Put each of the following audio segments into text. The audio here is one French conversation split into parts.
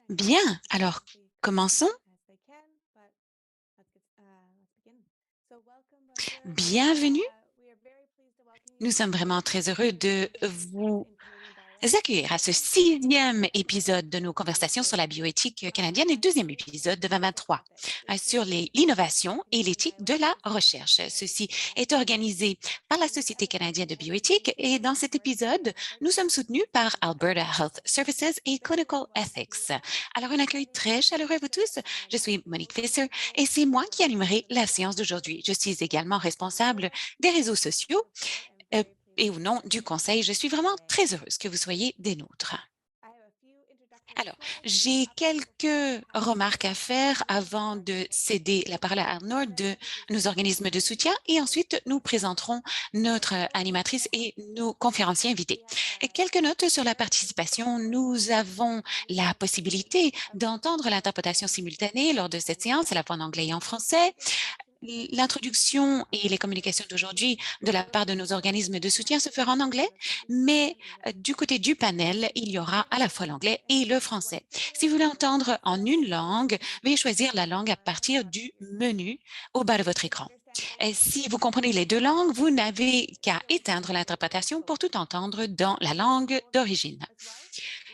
Bien, alors commençons. Bienvenue. Nous sommes vraiment très heureux de vous accueillir à ce 6e épisode de nos conversations sur la bioéthique canadienne et 2e épisode de 2023 sur l'innovation et l'éthique de la recherche. Ceci est organisé par la Société canadienne de bioéthique et dans cet épisode, nous sommes soutenus par Alberta Health Services et Clinical Ethics. Alors, un accueil très chaleureux à vous tous. Je suis Monique Visser et c'est moi qui animerai la séance d'aujourd'hui. Je suis également responsable des réseaux sociaux euh, et au nom du Conseil, je suis vraiment très heureuse que vous soyez des nôtres. Alors, j'ai quelques remarques à faire avant de céder la parole à Arnaud de nos organismes de soutien et ensuite nous présenterons notre animatrice et nos conférenciers invités. Et quelques notes sur la participation. Nous avons la possibilité d'entendre l'interprétation simultanée lors de cette séance, à la fois en anglais et en français. L'introduction et les communications d'aujourd'hui de la part de nos organismes de soutien se feront en anglais, mais du côté du panel, il y aura à la fois l'anglais et le français. Si vous voulez entendre en une langue, veuillez choisir la langue à partir du menu au bas de votre écran. Et si vous comprenez les deux langues, vous n'avez qu'à éteindre l'interprétation pour tout entendre dans la langue d'origine.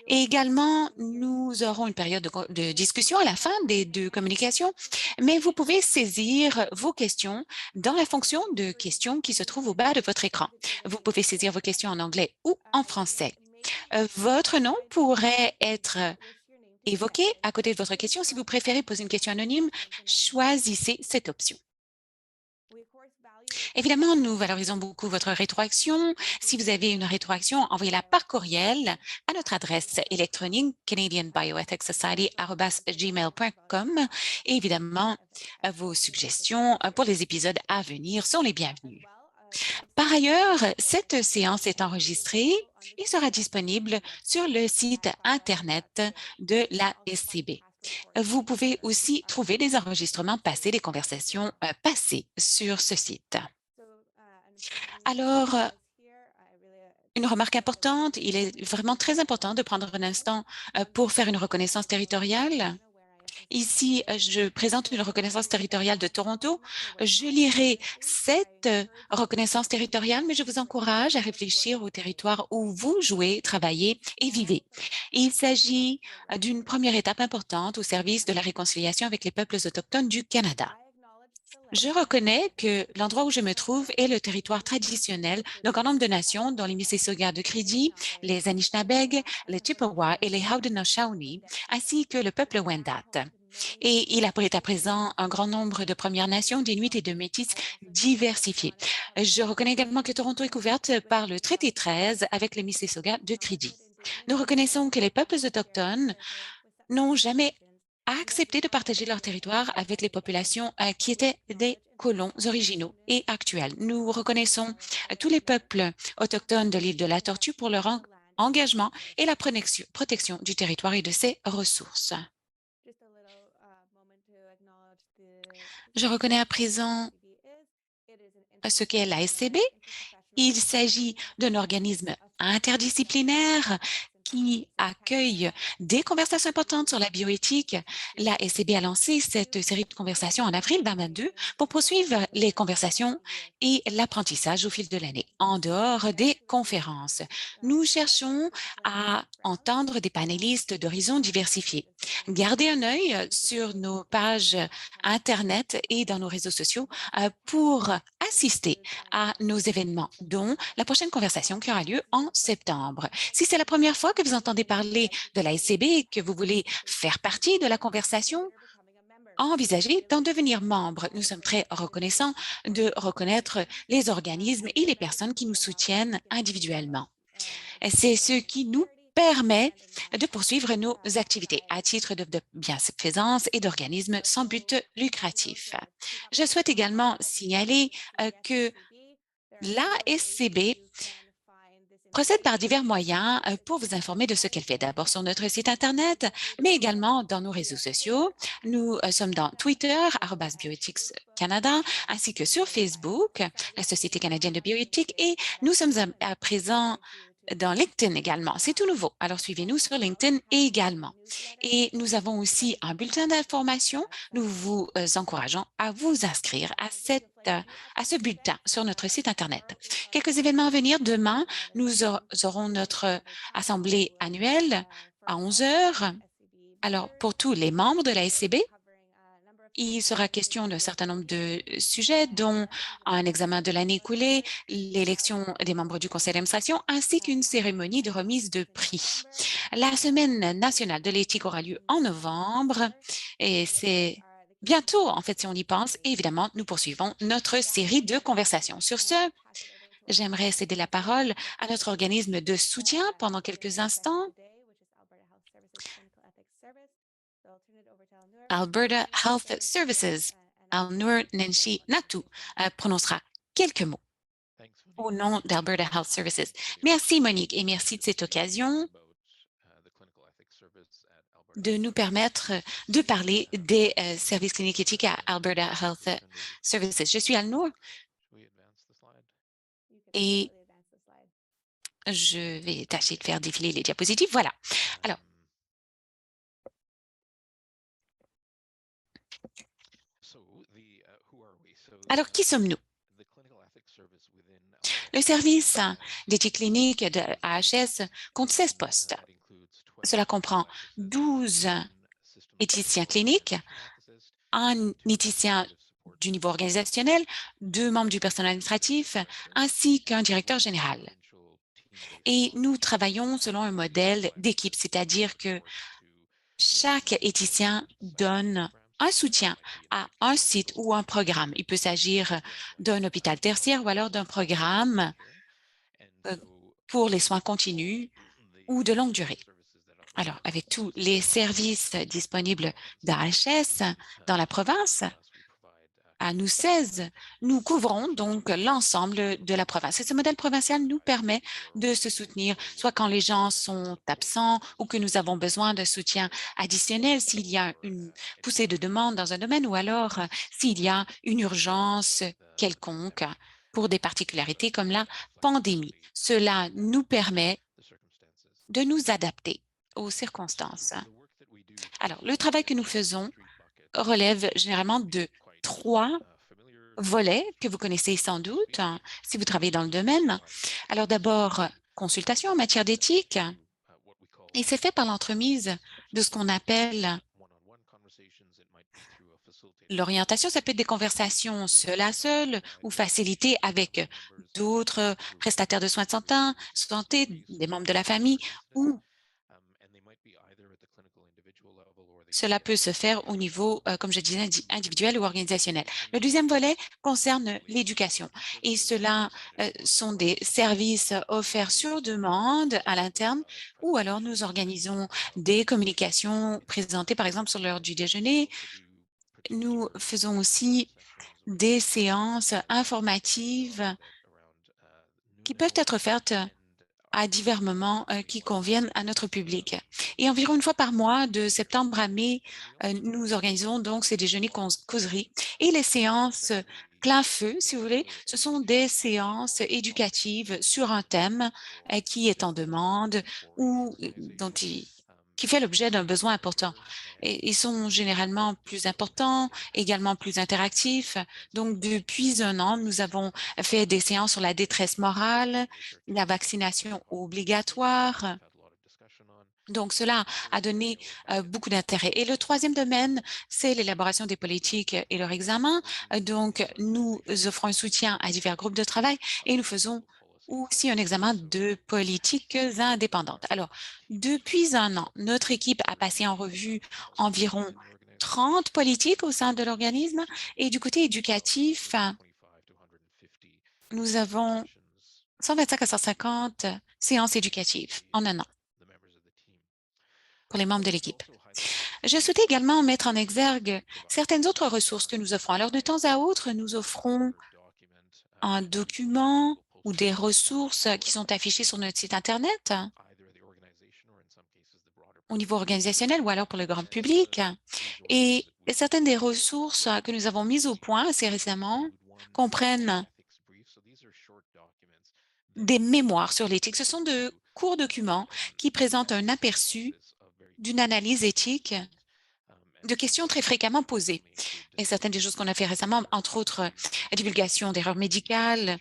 Et également, nous aurons une période de discussion à la fin des deux communications, mais vous pouvez saisir vos questions dans la fonction de questions qui se trouve au bas de votre écran. Vous pouvez saisir vos questions en anglais ou en français. Votre nom pourrait être évoqué à côté de votre question. Si vous préférez poser une question anonyme, choisissez cette option. Évidemment, nous valorisons beaucoup votre rétroaction. Si vous avez une rétroaction, envoyez-la par courriel à notre adresse électronique canadianbioethicssociety@gmail.com. Et évidemment, vos suggestions pour les épisodes à venir sont les bienvenues. Par ailleurs, cette séance est enregistrée et sera disponible sur le site Internet de la SCB. Vous pouvez aussi trouver des enregistrements passés, des conversations passées sur ce site. Alors, une remarque importante, il est vraiment très important de prendre un instant pour faire une reconnaissance territoriale. Ici, je présente une reconnaissance territoriale de Toronto. Je lirai cette reconnaissance territoriale, mais je vous encourage à réfléchir au territoire où vous jouez, travaillez et vivez. Il s'agit d'une première étape importante au service de la réconciliation avec les peuples autochtones du Canada. Je reconnais que l'endroit où je me trouve est le territoire traditionnel d'un grand nombre de nations, dont les Mississauga de Cree, les Anishinaabeg, les Chippewa et les Haudenosaunee, ainsi que le peuple Wendat. Et il abrite à présent un grand nombre de Premières Nations, d'Inuits et de Métis diversifiés. Je reconnais également que Toronto est couverte par le traité 13 avec les Mississauga de Cree. Nous reconnaissons que les peuples autochtones n'ont jamais accepté de partager leur territoire avec les populations qui étaient des colons originaux et actuels. Nous reconnaissons tous les peuples autochtones de l'île de la Tortue pour leur engagement et la protection du territoire et de ses ressources. Je reconnais à présent ce qu'est la SCB. Il s'agit d'un organisme interdisciplinaire qui accueille des conversations importantes sur la bioéthique. La SCB a lancé cette série de conversations en avril 2022 pour poursuivre les conversations et l'apprentissage au fil de l'année, en dehors des conférences. Nous cherchons à entendre des panélistes d'horizons diversifiés. Gardez un œil sur nos pages Internet et dans nos réseaux sociaux pour assister à nos événements, dont la prochaine conversation qui aura lieu en septembre. Si c'est la première fois que vous entendez parler de la SCB et que vous voulez faire partie de la conversation, envisagez d'en devenir membre. Nous sommes très reconnaissants de reconnaître les organismes et les personnes qui nous soutiennent individuellement. C'est ce qui nous permet de poursuivre nos activités à titre de bienfaisance et d'organismes sans but lucratif. Je souhaite également signaler que l'ASCB procède par divers moyens pour vous informer de ce qu'elle fait. D'abord sur notre site Internet, mais également dans nos réseaux sociaux. Nous sommes dans Twitter, @Bioethics Canada, ainsi que sur Facebook, la Société canadienne de bioéthique, et nous sommes à présent dans LinkedIn également. C'est tout nouveau. Alors, suivez-nous sur LinkedIn également. Et nous avons aussi un bulletin d'information. Nous vous encourageons à vous inscrire à ce bulletin sur notre site Internet. Quelques événements à venir. Demain, nous aurons notre assemblée annuelle à 11 heures. Alors, pour tous les membres de la SCB, il sera question d'un certain nombre de sujets, dont un examen de l'année écoulée, l'élection des membres du conseil d'administration, ainsi qu'une cérémonie de remise de prix. La Semaine nationale de l'éthique aura lieu en novembre et c'est bientôt, en fait, si on y pense. Et évidemment, nous poursuivons notre série de conversations. Sur ce, j'aimerais céder la parole à notre organisme de soutien pendant quelques instants. Alberta Health Services. Al-Noor Nenshi Natu prononcera quelques mots au nom d'Alberta Health Services. Merci Monique et merci de cette occasion de nous permettre de parler des services cliniques éthiques à Alberta Health Services. Je suis Al-Noor et je vais tâcher de faire défiler les diapositives. Voilà. Alors, qui sommes-nous? Le service d'éthique clinique de AHS compte 16 postes. Cela comprend 12 éthiciens cliniques, un éthicien du niveau organisationnel, 2 membres du personnel administratif, ainsi qu'un directeur général. Et nous travaillons selon un modèle d'équipe, c'est-à-dire que chaque éthicien donne un soutien à un site ou un programme. Il peut s'agir d'un hôpital tertiaire ou alors d'un programme pour les soins continus ou de longue durée. Alors, avec tous les services disponibles d'AHS dans la province, à nous 16, nous couvrons donc l'ensemble de la province. Et ce modèle provincial nous permet de se soutenir, soit quand les gens sont absents ou que nous avons besoin de soutien additionnel s'il y a une poussée de demande dans un domaine ou alors s'il y a une urgence quelconque pour des particularités comme la pandémie. Cela nous permet de nous adapter aux circonstances. Alors, le travail que nous faisons relève généralement de 3 volets que vous connaissez sans doute si vous travaillez dans le domaine. Alors d'abord, consultation en matière d'éthique, et c'est fait par l'entremise de ce qu'on appelle l'orientation. Ça peut être des conversations seul à seul ou facilitées avec d'autres prestataires de soins de santé, des membres de la famille, ou cela peut se faire au niveau, comme je disais, individuel ou organisationnel. Le deuxième volet concerne l'éducation et cela sont des services offerts sur demande à l'interne ou alors nous organisons des communications présentées par exemple sur l'heure du déjeuner. Nous faisons aussi des séances informatives qui peuvent être faites à divers moments qui conviennent à notre public. Et environ une fois par mois, de septembre à mai, nous organisons donc ces déjeuners causeries. Et les séances plein feu, si vous voulez, ce sont des séances éducatives sur un thème qui est en demande ou qui fait l'objet d'un besoin important. Et ils sont généralement plus importants, également plus interactifs. Donc, depuis un an, nous avons fait des séances sur la détresse morale, la vaccination obligatoire. Donc, cela a donné beaucoup d'intérêt. Et le troisième domaine, c'est l'élaboration des politiques et leur examen. Donc, nous offrons un soutien à divers groupes de travail et nous faisons aussi un examen de politiques indépendantes. Alors, depuis un an, notre équipe a passé en revue environ 30 politiques au sein de l'organisme et du côté éducatif, nous avons 125 à 150 séances éducatives en un an pour les membres de l'équipe. Je souhaitais également mettre en exergue certaines autres ressources que nous offrons. Alors, de temps à autre, nous offrons un document ou des ressources qui sont affichées sur notre site Internet au niveau organisationnel ou alors pour le grand public. Et certaines des ressources que nous avons mises au point assez récemment comprennent des mémoires sur l'éthique. Ce sont de court document qui présente un aperçu d'une analyse éthique de questions très fréquemment posées. Et certaines des choses qu'on a fait récemment, entre autres, divulgation d'erreurs médicales,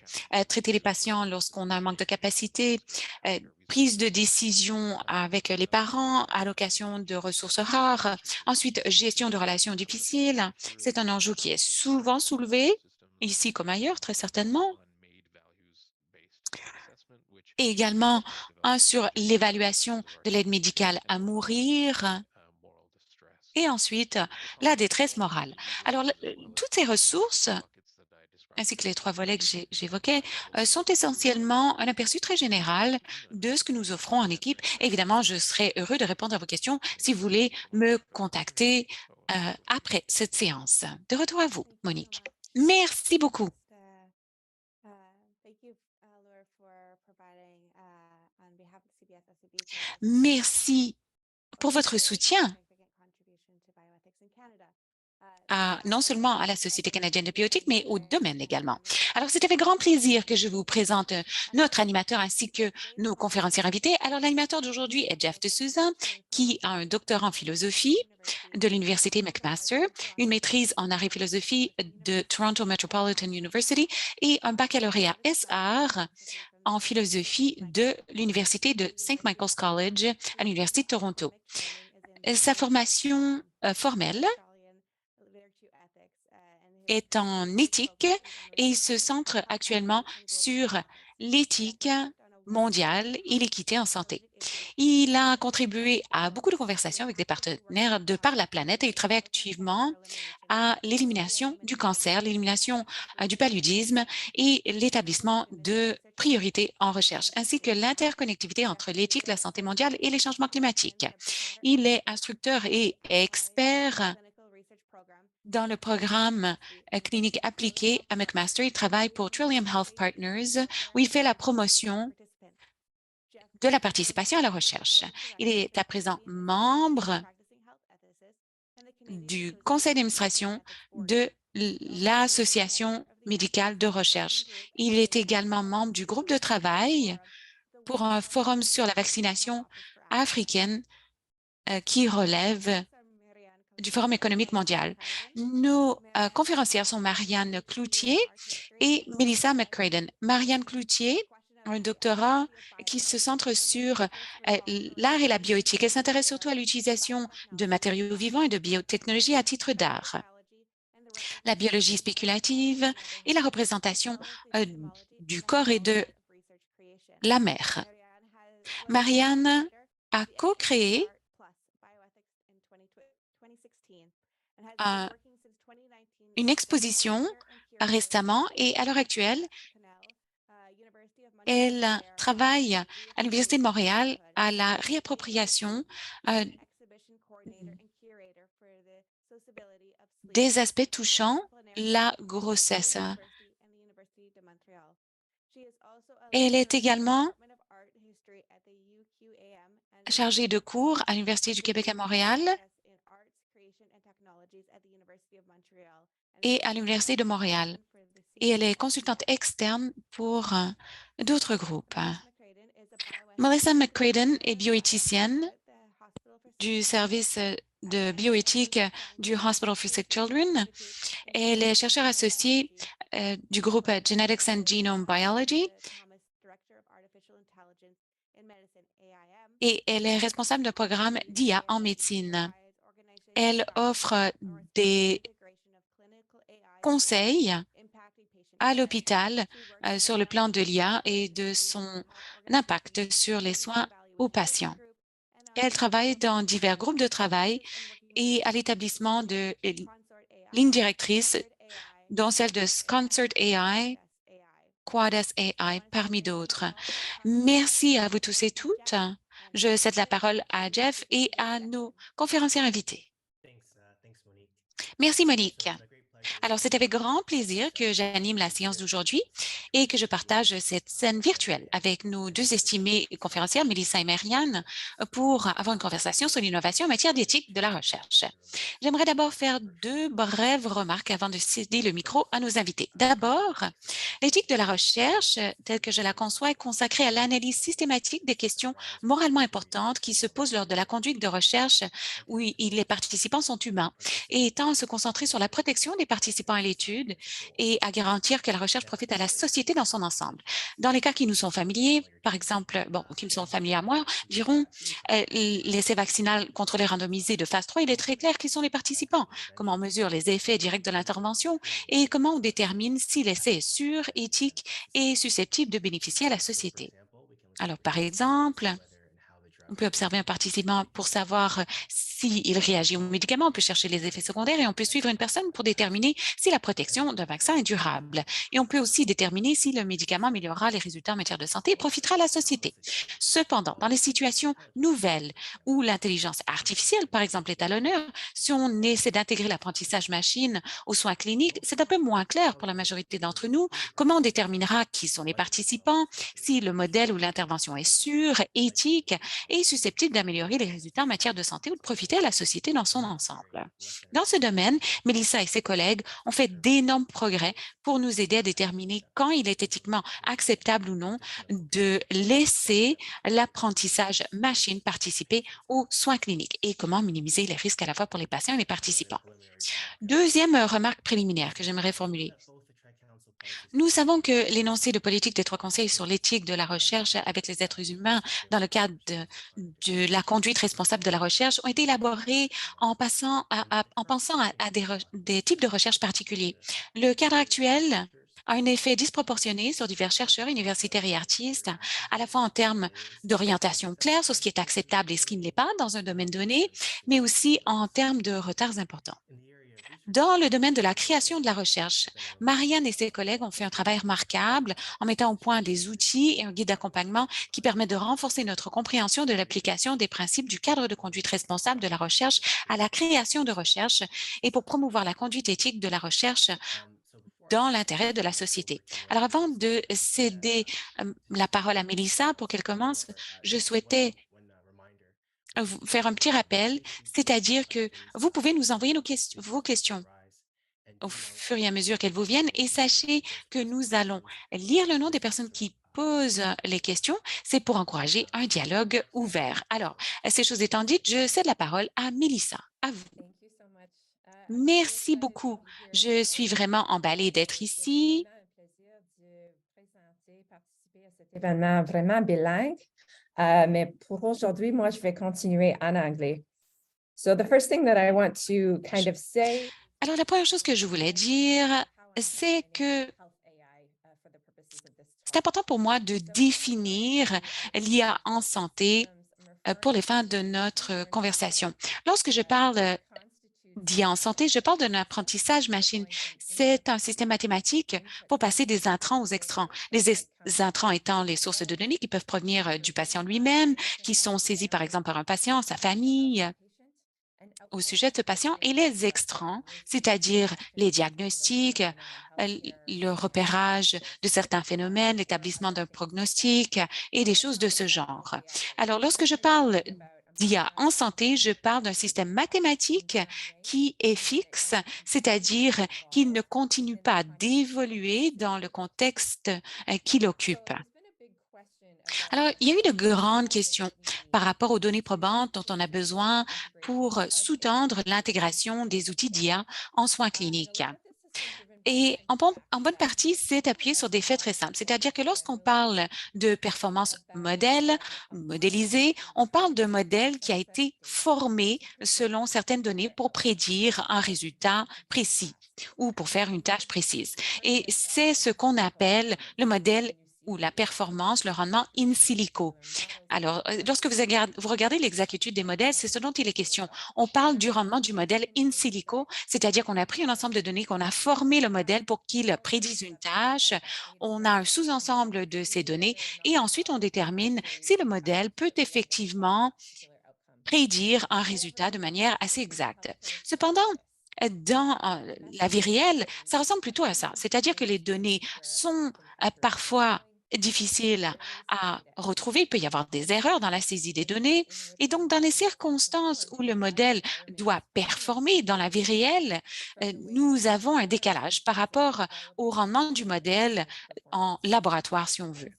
traiter les patients lorsqu'on a un manque de capacité, prise de décision avec les parents, allocation de ressources rares, ensuite gestion de relations difficiles. C'est un enjeu qui est souvent soulevé, ici comme ailleurs, très certainement. Et également, un sur l'évaluation de l'aide médicale à mourir, et ensuite, la détresse morale. Alors, toutes ces ressources, ainsi que les trois volets que j'évoquais, sont essentiellement un aperçu très général de ce que nous offrons en équipe. Évidemment, je serai heureux de répondre à vos questions si vous voulez me contacter après cette séance. De retour à vous, Monique. Merci beaucoup. Merci pour votre soutien non seulement à la Société canadienne de bioéthique, mais au domaine également. Alors, c'est avec grand plaisir que je vous présente notre animateur ainsi que nos conférenciers invités. Alors, l'animateur d'aujourd'hui est Jeff D'Souza, qui a un doctorat en philosophie de l'Université McMaster, une maîtrise en arts et philosophie de Toronto Metropolitan University et un baccalauréat SR en philosophie de l'Université de St. Michael's College à l'Université de Toronto. Sa formation formelle est en éthique et il se centre actuellement sur l'éthique mondiale et l'équité en santé. Il a contribué à beaucoup de conversations avec des partenaires de par la planète et il travaille activement à l'élimination du cancer, l'élimination du paludisme et l'établissement de priorités en recherche, ainsi que l'interconnectivité entre l'éthique, la santé mondiale et les changements climatiques. Il est instructeur et expert dans le programme clinique appliqué à McMaster. Il travaille pour Trillium Health Partners, où il fait la promotion de la participation à la recherche. Il est à présent membre du conseil d'administration de l'Association médicale de recherche. Il est également membre du groupe de travail pour un forum sur la vaccination africaine qui relève du Forum économique mondial. Nos conférencières sont Marianne Cloutier et Melissa McCraden. Marianne Cloutier, un doctorat qui se centre sur l'art et la bioéthique. Elle s'intéresse surtout à l'utilisation de matériaux vivants et de biotechnologie à titre d'art, la biologie spéculative et la représentation du corps et de la mer. Marianne a co-créé une exposition récemment et à l'heure actuelle, elle travaille à l'Université de Montréal à la réappropriation des aspects touchant la grossesse. Elle est également chargée de cours à l'Université du Québec à Montréal et à l'Université de Montréal. Et elle est consultante externe pour d'autres groupes. Melissa McCraden est bioéthicienne du service de bioéthique du Hospital for Sick Children. Elle est chercheure associée du groupe Genetics and Genome Biology et elle est responsable d'un programme d'IA en médecine. Elle offre des conseils à l'hôpital sur le plan de l'IA et de son impact sur les soins aux patients. Elle travaille dans divers groupes de travail et à l'établissement de lignes directrices, dont celle de Concert AI, Quadas AI, parmi d'autres. Merci à vous tous et toutes. Je cède la parole à Jeff et à nos conférenciers invités. Merci, Monique. Alors, c'est avec grand plaisir que j'anime la séance d'aujourd'hui et que je partage cette scène virtuelle avec nos deux estimées conférencières, Mélissa et Marianne, pour avoir une conversation sur l'innovation en matière d'éthique de la recherche. J'aimerais d'abord faire deux brèves remarques avant de céder le micro à nos invités. D'abord, l'éthique de la recherche, telle que je la conçois, est consacrée à l'analyse systématique des questions moralement importantes qui se posent lors de la conduite de recherche où les participants sont humains et tend à se concentrer sur la protection des participants à l'étude et à garantir que la recherche profite à la société dans son ensemble. Dans les cas qui nous sont familiers, par exemple, qui me sont familiers à moi, diront l'essai vaccinal contrôlé randomisé de phase 3, il est très clair qui sont les participants, comment on mesure les effets directs de l'intervention et comment on détermine si l'essai est sûr, éthique et susceptible de bénéficier à la société. Alors, par exemple, on peut observer un participant pour savoir s'il réagit au médicament, on peut chercher les effets secondaires et on peut suivre une personne pour déterminer si la protection d'un vaccin est durable. Et on peut aussi déterminer si le médicament améliorera les résultats en matière de santé et profitera à la société. Cependant, dans les situations nouvelles où l'intelligence artificielle, par exemple, est à l'honneur, si on essaie d'intégrer l'apprentissage machine aux soins cliniques, c'est un peu moins clair pour la majorité d'entre nous. Comment on déterminera qui sont les participants, si le modèle ou l'intervention est sûr, éthique et susceptible d'améliorer les résultats en matière de santé ou de profiter à la société dans son ensemble. Dans ce domaine, Mélissa et ses collègues ont fait d'énormes progrès pour nous aider à déterminer quand il est éthiquement acceptable ou non de laisser l'apprentissage machine participer aux soins cliniques et comment minimiser les risques à la fois pour les patients et les participants. Deuxième remarque préliminaire que j'aimerais formuler. Nous savons que l'énoncé de politique des trois conseils sur l'éthique de la recherche avec les êtres humains dans le cadre de la conduite responsable de la recherche ont été élaborés en pensant à des types de recherche particuliers. Le cadre actuel a un effet disproportionné sur divers chercheurs, universitaires et artistes, à la fois en termes d'orientation claire sur ce qui est acceptable et ce qui ne l'est pas dans un domaine donné, mais aussi en termes de retards importants. Dans le domaine de la création de la recherche, Marianne et ses collègues ont fait un travail remarquable en mettant au point des outils et un guide d'accompagnement qui permettent de renforcer notre compréhension de l'application des principes du cadre de conduite responsable de la recherche à la création de recherche et pour promouvoir la conduite éthique de la recherche dans l'intérêt de la société. Alors, avant de céder la parole à Mélissa pour qu'elle commence, je souhaitais vous faire un petit rappel, c'est-à-dire que vous pouvez nous envoyer vos questions au fur et à mesure qu'elles vous viennent et sachez que nous allons lire le nom des personnes qui posent les questions. C'est pour encourager un dialogue ouvert. Alors, ces choses étant dites, je cède la parole à Mélissa. À vous. Merci beaucoup. Je suis vraiment emballée d'être ici. Événement vraiment bilingue, mais pour aujourd'hui, moi, je vais continuer en anglais. So the first thing that I want to kind of say. Alors, la première chose que je voulais dire, c'est que c'est important pour moi de définir l'IA en santé pour les fins de notre conversation. Lorsque je parle d'IA en santé, je parle d'un apprentissage machine. C'est un système mathématique pour passer des intrants aux extrants. Intrants étant les sources de données qui peuvent provenir du patient lui-même, qui sont saisies par exemple par un patient, sa famille, au sujet de ce patient, et les extrants, c'est-à-dire les diagnostics, le repérage de certains phénomènes, l'établissement d'un prognostic et des choses de ce genre. Alors, lorsque je parle d'IA en santé, je parle d'un système mathématique qui est fixe, c'est-à-dire qu'il ne continue pas d'évoluer dans le contexte qu'il occupe. Alors, il y a eu de grandes questions par rapport aux données probantes dont on a besoin pour sous-tendre l'intégration des outils d'IA en soins cliniques. Et en bonne partie, c'est appuyé sur des faits très simples. C'est-à-dire que lorsqu'on parle de performance modèle, modélisée, on parle d'un modèle qui a été formé selon certaines données pour prédire un résultat précis ou pour faire une tâche précise. Et c'est ce qu'on appelle le modèle ou la performance, le rendement in silico. Alors, lorsque vous regardez l'exactitude des modèles, c'est ce dont il est question. On parle du rendement du modèle in silico, c'est-à-dire qu'on a pris un ensemble de données, qu'on a formé le modèle pour qu'il prédise une tâche, on a un sous-ensemble de ces données et ensuite on détermine si le modèle peut effectivement prédire un résultat de manière assez exacte. Cependant, dans la vie réelle, ça ressemble plutôt à ça. C'est-à-dire que les données sont parfois difficiles à retrouver. Il peut y avoir des erreurs dans la saisie des données. Et donc, dans les circonstances où le modèle doit performer dans la vie réelle, nous avons un décalage par rapport au rendement du modèle en laboratoire, si on veut.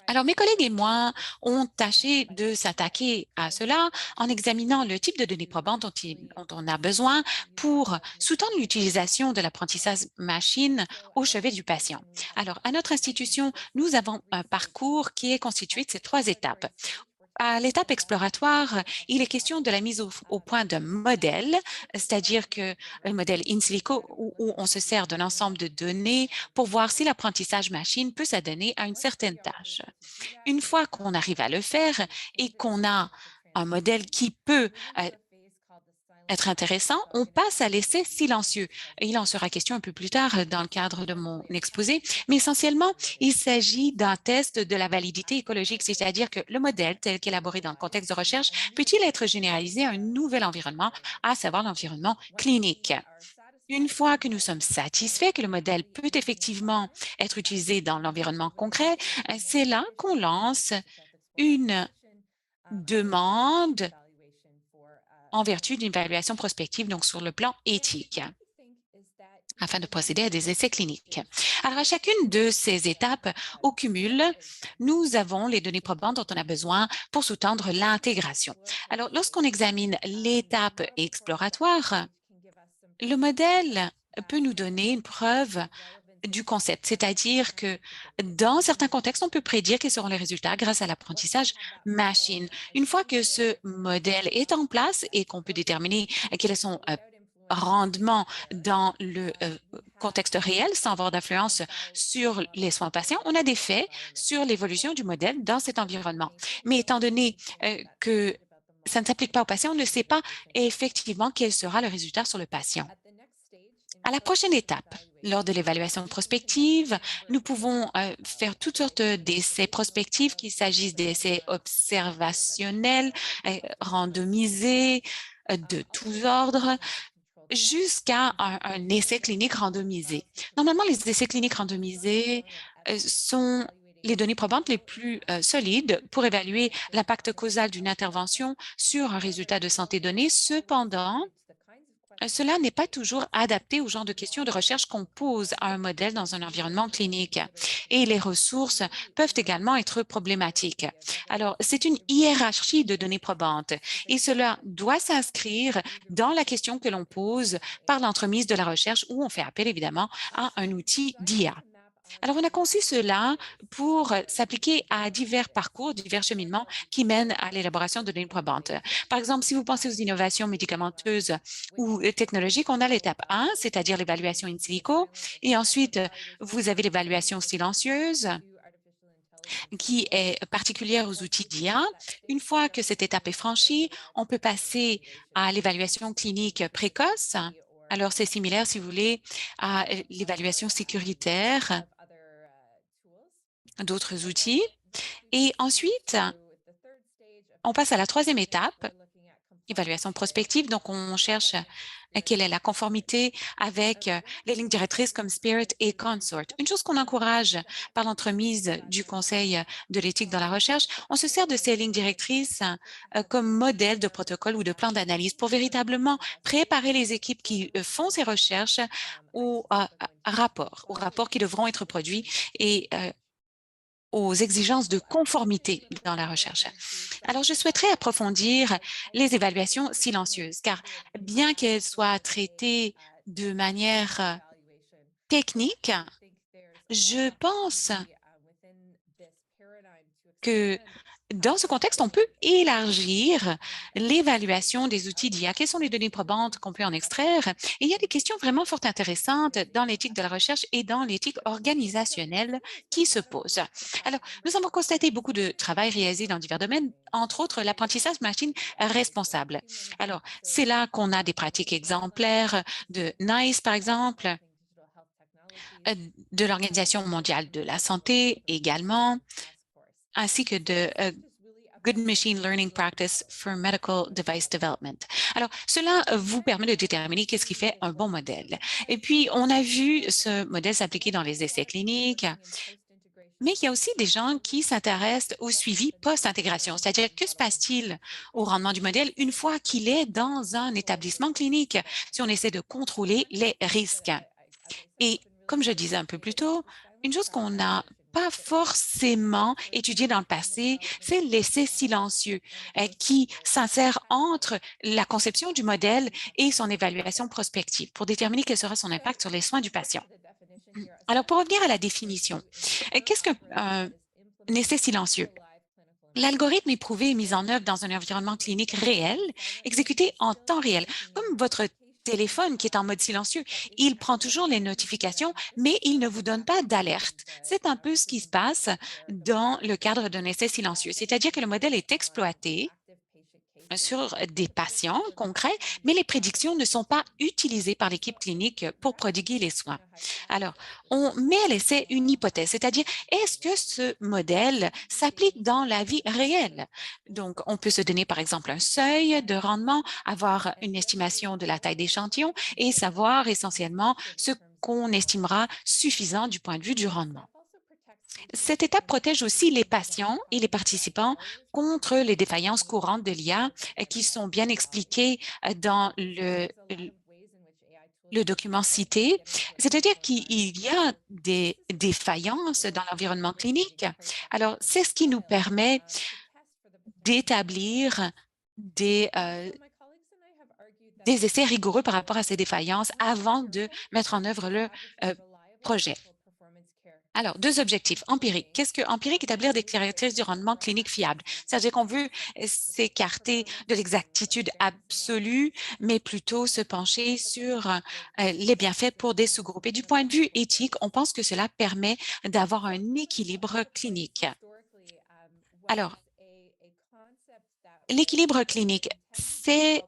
Alors, mes collègues et moi ont tâché de s'attaquer à cela en examinant le type de données probantes dont on a besoin pour sous-tendre l'utilisation de l'apprentissage machine au chevet du patient. Alors, à notre institution, nous avons un parcours qui est constitué de ces trois étapes. À l'étape exploratoire, il est question de la mise au point d'un modèle, c'est-à-dire que le modèle in silico, où on se sert d'un ensemble de données pour voir si l'apprentissage machine peut s'adonner à une certaine tâche. Une fois qu'on arrive à le faire et qu'on a un modèle qui peut être intéressant, on passe à l'essai silencieux. Il en sera question un peu plus tard dans le cadre de mon exposé, mais essentiellement, il s'agit d'un test de la validité écologique, c'est-à-dire que le modèle tel qu'élaboré dans le contexte de recherche peut-il être généralisé à un nouvel environnement, à savoir l'environnement clinique. Une fois que nous sommes satisfaits que le modèle peut effectivement être utilisé dans l'environnement concret, c'est là qu'on lance une demande en vertu d'une évaluation prospective, donc sur le plan éthique, afin de procéder à des essais cliniques. Alors, à chacune de ces étapes, au cumul, nous avons les données probantes dont on a besoin pour sous-tendre l'intégration. Alors, lorsqu'on examine l'étape exploratoire, le modèle peut nous donner une preuve du concept, c'est-à-dire que dans certains contextes, on peut prédire quels seront les résultats grâce à l'apprentissage machine. Une fois que ce modèle est en place et qu'on peut déterminer quel est son rendement dans le contexte réel sans avoir d'influence sur les soins patients, on a des faits sur l'évolution du modèle dans cet environnement. Mais étant donné que ça ne s'applique pas au patient, on ne sait pas effectivement quel sera le résultat sur le patient. À la prochaine étape, lors de l'évaluation prospective, nous pouvons faire toutes sortes d'essais prospectifs, qu'il s'agisse d'essais observationnels, randomisés, de tous ordres, jusqu'à un essai clinique randomisé. Normalement, les essais cliniques randomisés sont les données probantes les plus solides pour évaluer l'impact causal d'une intervention sur un résultat de santé donné. Cependant, cela n'est pas toujours adapté au genre de questions de recherche qu'on pose à un modèle dans un environnement clinique et les ressources peuvent également être problématiques. Alors, c'est une hiérarchie de données probantes et cela doit s'inscrire dans la question que l'on pose par l'entremise de la recherche où on fait appel évidemment à un outil d'IA. Alors, on a conçu cela pour s'appliquer à divers parcours, divers cheminements qui mènent à l'élaboration de données probantes. Par exemple, si vous pensez aux innovations médicamenteuses ou technologiques, on a l'étape 1, c'est-à-dire l'évaluation in silico, et ensuite, vous avez l'évaluation silencieuse qui est particulière aux outils d'IA. Une fois que cette étape est franchie, on peut passer à l'évaluation clinique précoce. Alors, c'est similaire, si vous voulez, à l'évaluation sécuritaire d'autres outils. Et ensuite, on passe à la troisième étape, évaluation prospective. Donc, on cherche quelle est la conformité avec les lignes directrices comme Spirit et Consort. Une chose qu'on encourage par l'entremise du Conseil de l'éthique dans la recherche, on se sert de ces lignes directrices comme modèle de protocole ou de plan d'analyse pour véritablement préparer les équipes qui font ces recherches aux rapports qui devront être produits et aux exigences de conformité dans la recherche. Alors, je souhaiterais approfondir les évaluations silencieuses, car bien qu'elles soient traitées de manière technique, je pense que dans ce contexte, on peut élargir l'évaluation des outils d'IA. Quelles sont les données probantes qu'on peut en extraire? Et il y a des questions vraiment fort intéressantes dans l'éthique de la recherche et dans l'éthique organisationnelle qui se posent. Alors, nous avons constaté beaucoup de travail réalisé dans divers domaines, entre autres l'apprentissage machine responsable. Alors, c'est là qu'on a des pratiques exemplaires de NICE, par exemple, de l'Organisation mondiale de la santé également, ainsi que de Good Machine Learning Practice for Medical Device Development. Alors, cela vous permet de déterminer qu'est-ce qui fait un bon modèle. Et puis, on a vu ce modèle s'appliquer dans les essais cliniques, mais il y a aussi des gens qui s'intéressent au suivi post-intégration, c'est-à-dire que se passe-t-il au rendement du modèle une fois qu'il est dans un établissement clinique, si on essaie de contrôler les risques. Et comme je disais un peu plus tôt, une chose qu'on n'a pas forcément étudié dans le passé, c'est l'essai silencieux qui s'insère entre la conception du modèle et son évaluation prospective pour déterminer quel sera son impact sur les soins du patient. Alors, pour revenir à la définition, qu'est-ce qu'un essai silencieux? L'algorithme éprouvé est mis en œuvre dans un environnement clinique réel, exécuté en temps réel, comme votre téléphone qui est en mode silencieux. Il prend toujours les notifications, mais il ne vous donne pas d'alerte. C'est un peu ce qui se passe dans le cadre d'un essai silencieux, c'est-à-dire que le modèle est exploité sur des patients concrets, mais les prédictions ne sont pas utilisées par l'équipe clinique pour prodiguer les soins. Alors, on met à l'essai une hypothèse, c'est-à-dire est-ce que ce modèle s'applique dans la vie réelle? Donc, on peut se donner par exemple un seuil de rendement, avoir une estimation de la taille d'échantillon et savoir essentiellement ce qu'on estimera suffisant du point de vue du rendement. Cette étape protège aussi les patients et les participants contre les défaillances courantes de l'IA qui sont bien expliquées dans le document cité, c'est-à-dire qu'il y a des défaillances dans l'environnement clinique. Alors, c'est ce qui nous permet d'établir des essais rigoureux par rapport à ces défaillances avant de mettre en œuvre le projet. Alors, deux objectifs empiriques. Qu'est-ce que empirique? Établir des caractéristiques du rendement clinique fiable. C'est-à-dire qu'on veut s'écarter de l'exactitude absolue, mais plutôt se pencher sur les bienfaits pour des sous-groupes. Et du point de vue éthique, on pense que cela permet d'avoir un équilibre clinique. Alors, l'équilibre clinique, c'est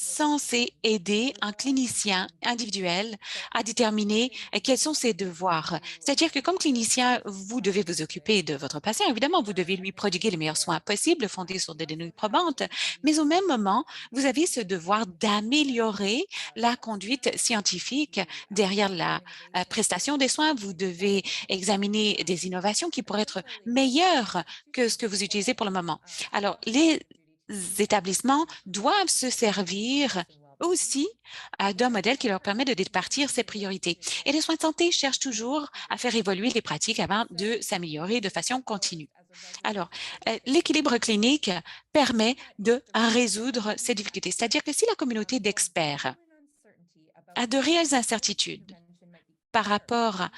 censé aider un clinicien individuel à déterminer quels sont ses devoirs. C'est-à-dire que comme clinicien, vous devez vous occuper de votre patient. Évidemment, vous devez lui prodiguer les meilleurs soins possibles, fondés sur des données probantes, mais au même moment, vous avez ce devoir d'améliorer la conduite scientifique derrière la prestation des soins. Vous devez examiner des innovations qui pourraient être meilleures que ce que vous utilisez pour le moment. Alors, les établissements doivent se servir aussi d'un modèle qui leur permet de départir ces priorités. Et les soins de santé cherchent toujours à faire évoluer les pratiques avant de s'améliorer de façon continue. Alors, l'équilibre clinique permet de résoudre ces difficultés. C'est-à-dire que si la communauté d'experts a de réelles incertitudes par rapport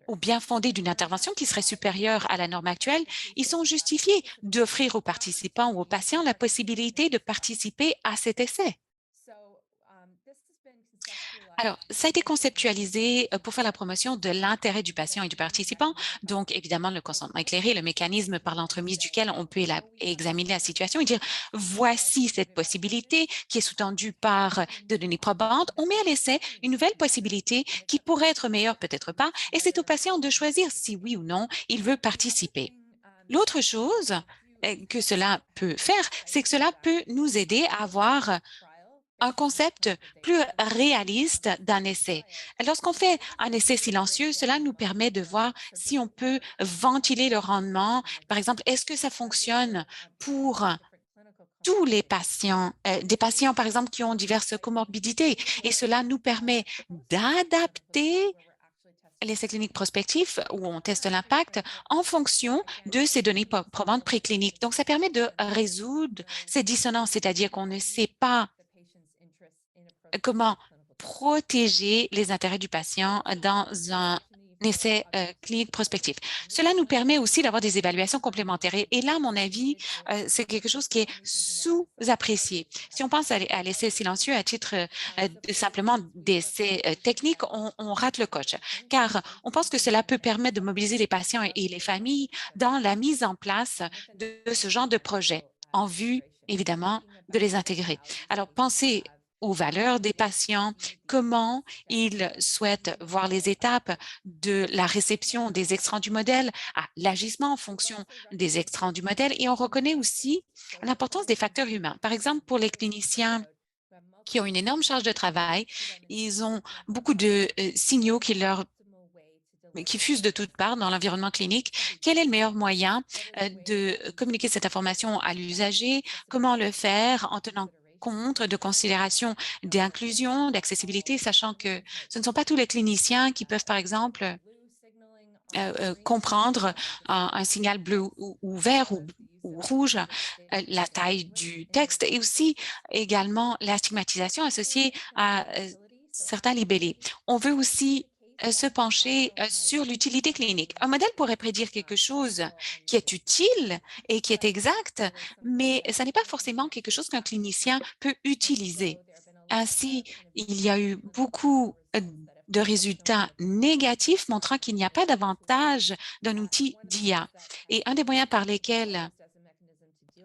ou bien fondé d'une intervention qui serait supérieure à la norme actuelle, ils sont justifiés d'offrir aux participants ou aux patients la possibilité de participer à cet essai. Alors, ça a été conceptualisé pour faire la promotion de l'intérêt du patient et du participant, donc évidemment le consentement éclairé, le mécanisme par l'entremise duquel on peut examiner la situation et dire voici cette possibilité qui est sous-tendue par de données probantes. On met à l'essai une nouvelle possibilité qui pourrait être meilleure, peut-être pas, et c'est au patient de choisir si oui ou non il veut participer. L'autre chose que cela peut faire, c'est que cela peut nous aider à avoir un concept plus réaliste d'un essai. Lorsqu'on fait un essai silencieux, cela nous permet de voir si on peut ventiler le rendement. Par exemple, est-ce que ça fonctionne pour tous les patients, des patients, par exemple, qui ont diverses comorbidités. Et cela nous permet d'adapter l'essai clinique prospectif où on teste l'impact en fonction de ces données probantes précliniques. Donc, ça permet de résoudre ces dissonances, c'est-à-dire qu'on ne sait pas comment protéger les intérêts du patient dans un essai clinique prospectif. Cela nous permet aussi d'avoir des évaluations complémentaires. Et là, à mon avis, c'est quelque chose qui est sous-apprécié. Si on pense à l'essai silencieux à titre simplement d'essai technique, on rate le coche, car on pense que cela peut permettre de mobiliser les patients et les familles dans la mise en place de ce genre de projet en vue, évidemment, de les intégrer. Alors, pensez aux valeurs des patients, comment ils souhaitent voir les étapes de la réception des extrants du modèle à l'agissement en fonction des extrants du modèle. Et on reconnaît aussi l'importance des facteurs humains. Par exemple, pour les cliniciens qui ont une énorme charge de travail, ils ont beaucoup de signaux qui fusent de toutes parts dans l'environnement clinique. Quel est le meilleur moyen de communiquer cette information à l'usager? Comment le faire en tenant compte de considérations d'inclusion, d'accessibilité, sachant que ce ne sont pas tous les cliniciens qui peuvent, par exemple, comprendre un signal bleu ou vert ou rouge, la taille du texte et aussi également la stigmatisation associée à certains libellés. On veut aussi se pencher sur l'utilité clinique. Un modèle pourrait prédire quelque chose qui est utile et qui est exact, mais ce n'est pas forcément quelque chose qu'un clinicien peut utiliser. Ainsi, il y a eu beaucoup de résultats négatifs montrant qu'il n'y a pas d'avantage d'un outil d'IA. Et un des moyens par lesquels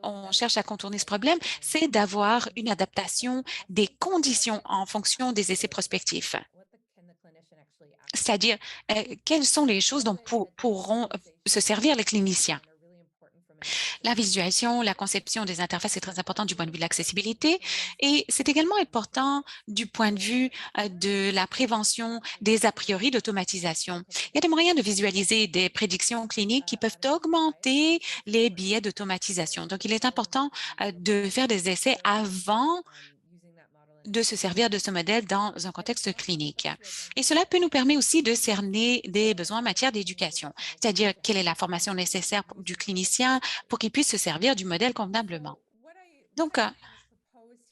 on cherche à contourner ce problème, c'est d'avoir une adaptation des conditions en fonction des essais prospectifs. C'est-à-dire, quelles sont les choses dont pourront se servir les cliniciens. La visualisation, la conception des interfaces est très importante du point de vue de l'accessibilité et c'est également important du point de vue de la prévention des a priori d'automatisation. Il y a des moyens de visualiser des prédictions cliniques qui peuvent augmenter les biais d'automatisation. Donc, il est important de faire des essais avant de se servir de ce modèle dans un contexte clinique. Et cela peut nous permettre aussi de cerner des besoins en matière d'éducation, c'est-à-dire quelle est la formation nécessaire du clinicien pour qu'il puisse se servir du modèle convenablement. Donc,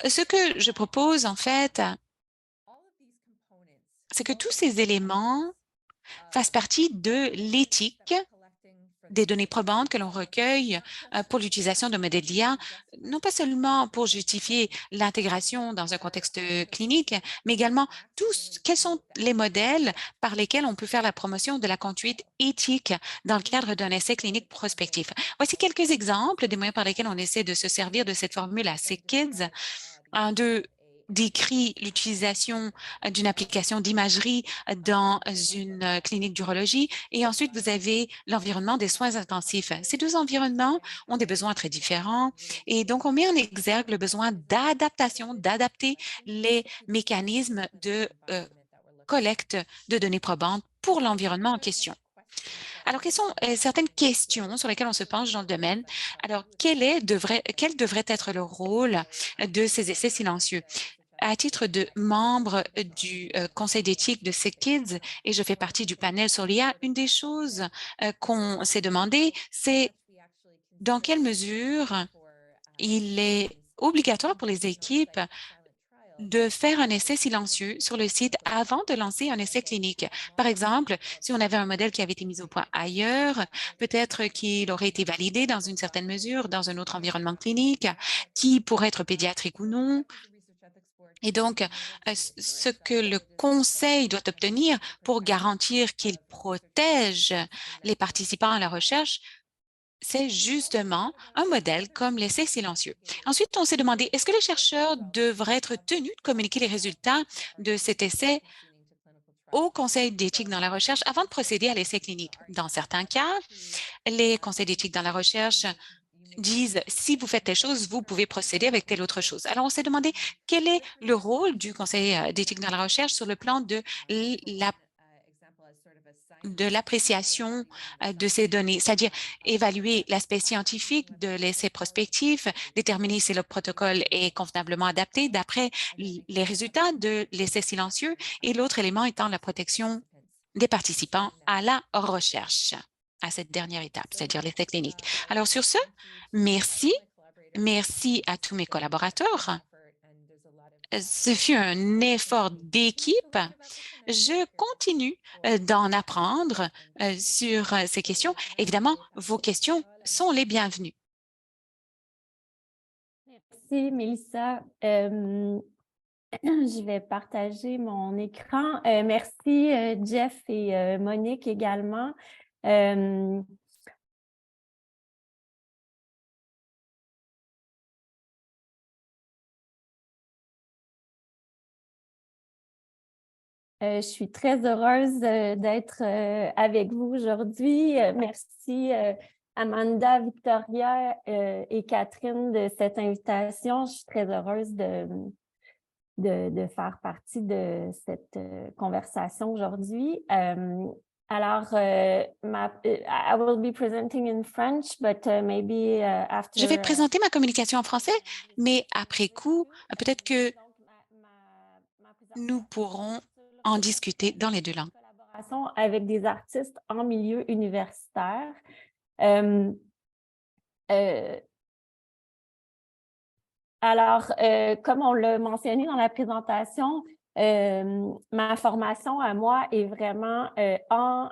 ce que je propose, en fait, c'est que tous ces éléments fassent partie de l'éthique des données probantes que l'on recueille pour l'utilisation de modèles d'IA, non pas seulement pour justifier l'intégration dans un contexte clinique, mais également quels sont les modèles par lesquels on peut faire la promotion de la conduite éthique dans le cadre d'un essai clinique prospectif. Voici quelques exemples des moyens par lesquels on essaie de se servir de cette formule à SickKids. Un d'eux décrit l'utilisation d'une application d'imagerie dans une clinique d'urologie et ensuite vous avez l'environnement des soins intensifs. Ces deux environnements ont des besoins très différents et donc on met en exergue le besoin d'adaptation, d'adapter les mécanismes de collecte de données probantes pour l'environnement en question. Alors, quelles sont certaines questions sur lesquelles on se penche dans le domaine? Alors, quel devrait être le rôle de ces essais silencieux? À titre de membre du conseil d'éthique de SickKids, et je fais partie du panel sur l'IA, une des choses qu'on s'est demandé, c'est dans quelle mesure il est obligatoire pour les équipes de faire un essai silencieux sur le site avant de lancer un essai clinique. Par exemple, si on avait un modèle qui avait été mis au point ailleurs, peut-être qu'il aurait été validé dans une certaine mesure dans un autre environnement clinique, qui pourrait être pédiatrique ou non. Et donc, ce que le conseil doit obtenir pour garantir qu'il protège les participants à la recherche, c'est justement un modèle comme l'essai silencieux. Ensuite, on s'est demandé, est-ce que les chercheurs devraient être tenus de communiquer les résultats de cet essai au conseil d'éthique dans la recherche avant de procéder à l'essai clinique? Dans certains cas, les conseils d'éthique dans la recherche disent, si vous faites telle chose, vous pouvez procéder avec telle autre chose. Alors, on s'est demandé quel est le rôle du conseil d'éthique dans la recherche sur le plan de l'appréciation de ces données, c'est-à-dire évaluer l'aspect scientifique de l'essai prospectif, déterminer si le protocole est convenablement adapté d'après les résultats de l'essai silencieux et l'autre élément étant la protection des participants à la recherche, à cette dernière étape, c'est-à-dire l'essai clinique. Alors sur ce, merci. Merci à tous mes collaborateurs. Ce fut un effort d'équipe. Je continue d'en apprendre sur ces questions. Évidemment, vos questions sont les bienvenues. Merci, Mélissa. Je vais partager mon écran. Merci, Jeff et Monique également. Je suis très heureuse d'être avec vous aujourd'hui. Merci Amanda, Victoria et Catherine de cette invitation. Je suis très heureuse de faire partie de cette conversation aujourd'hui. Alors, I will be presenting in French, but maybe after... Je vais présenter ma communication en français, mais après coup, peut-être que nous pourrons en discuter dans les deux langues. Collaboration avec des artistes en milieu universitaire. Alors, comme on l'a mentionné dans la présentation, ma formation à moi est vraiment en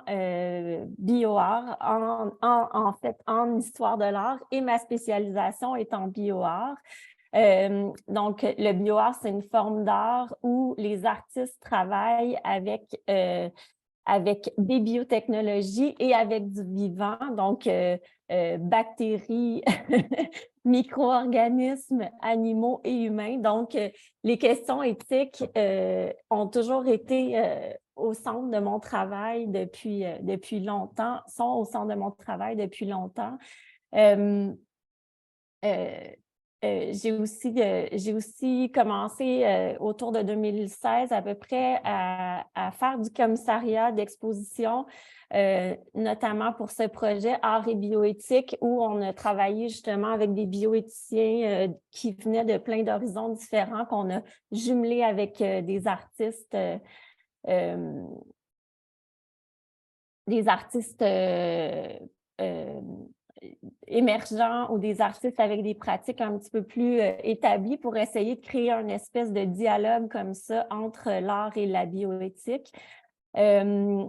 bio-art, en fait en histoire de l'art, et ma spécialisation est en bio-art. Donc, le bio-art, c'est une forme d'art où les artistes travaillent avec des biotechnologies et avec du vivant, donc bactéries, micro-organismes, animaux et humains. Donc, les questions éthiques ont toujours été au centre de mon travail depuis longtemps, sont au centre de mon travail depuis longtemps. J'ai aussi commencé autour de 2016 à peu près à faire du commissariat d'exposition, notamment pour ce projet Art et bioéthique, où on a travaillé justement avec des bioéthiciens qui venaient de plein d'horizons différents, qu'on a jumelés avec des artistes émergents ou des artistes avec des pratiques un petit peu plus établies pour essayer de créer une espèce de dialogue comme ça entre l'art et la bioéthique. Ce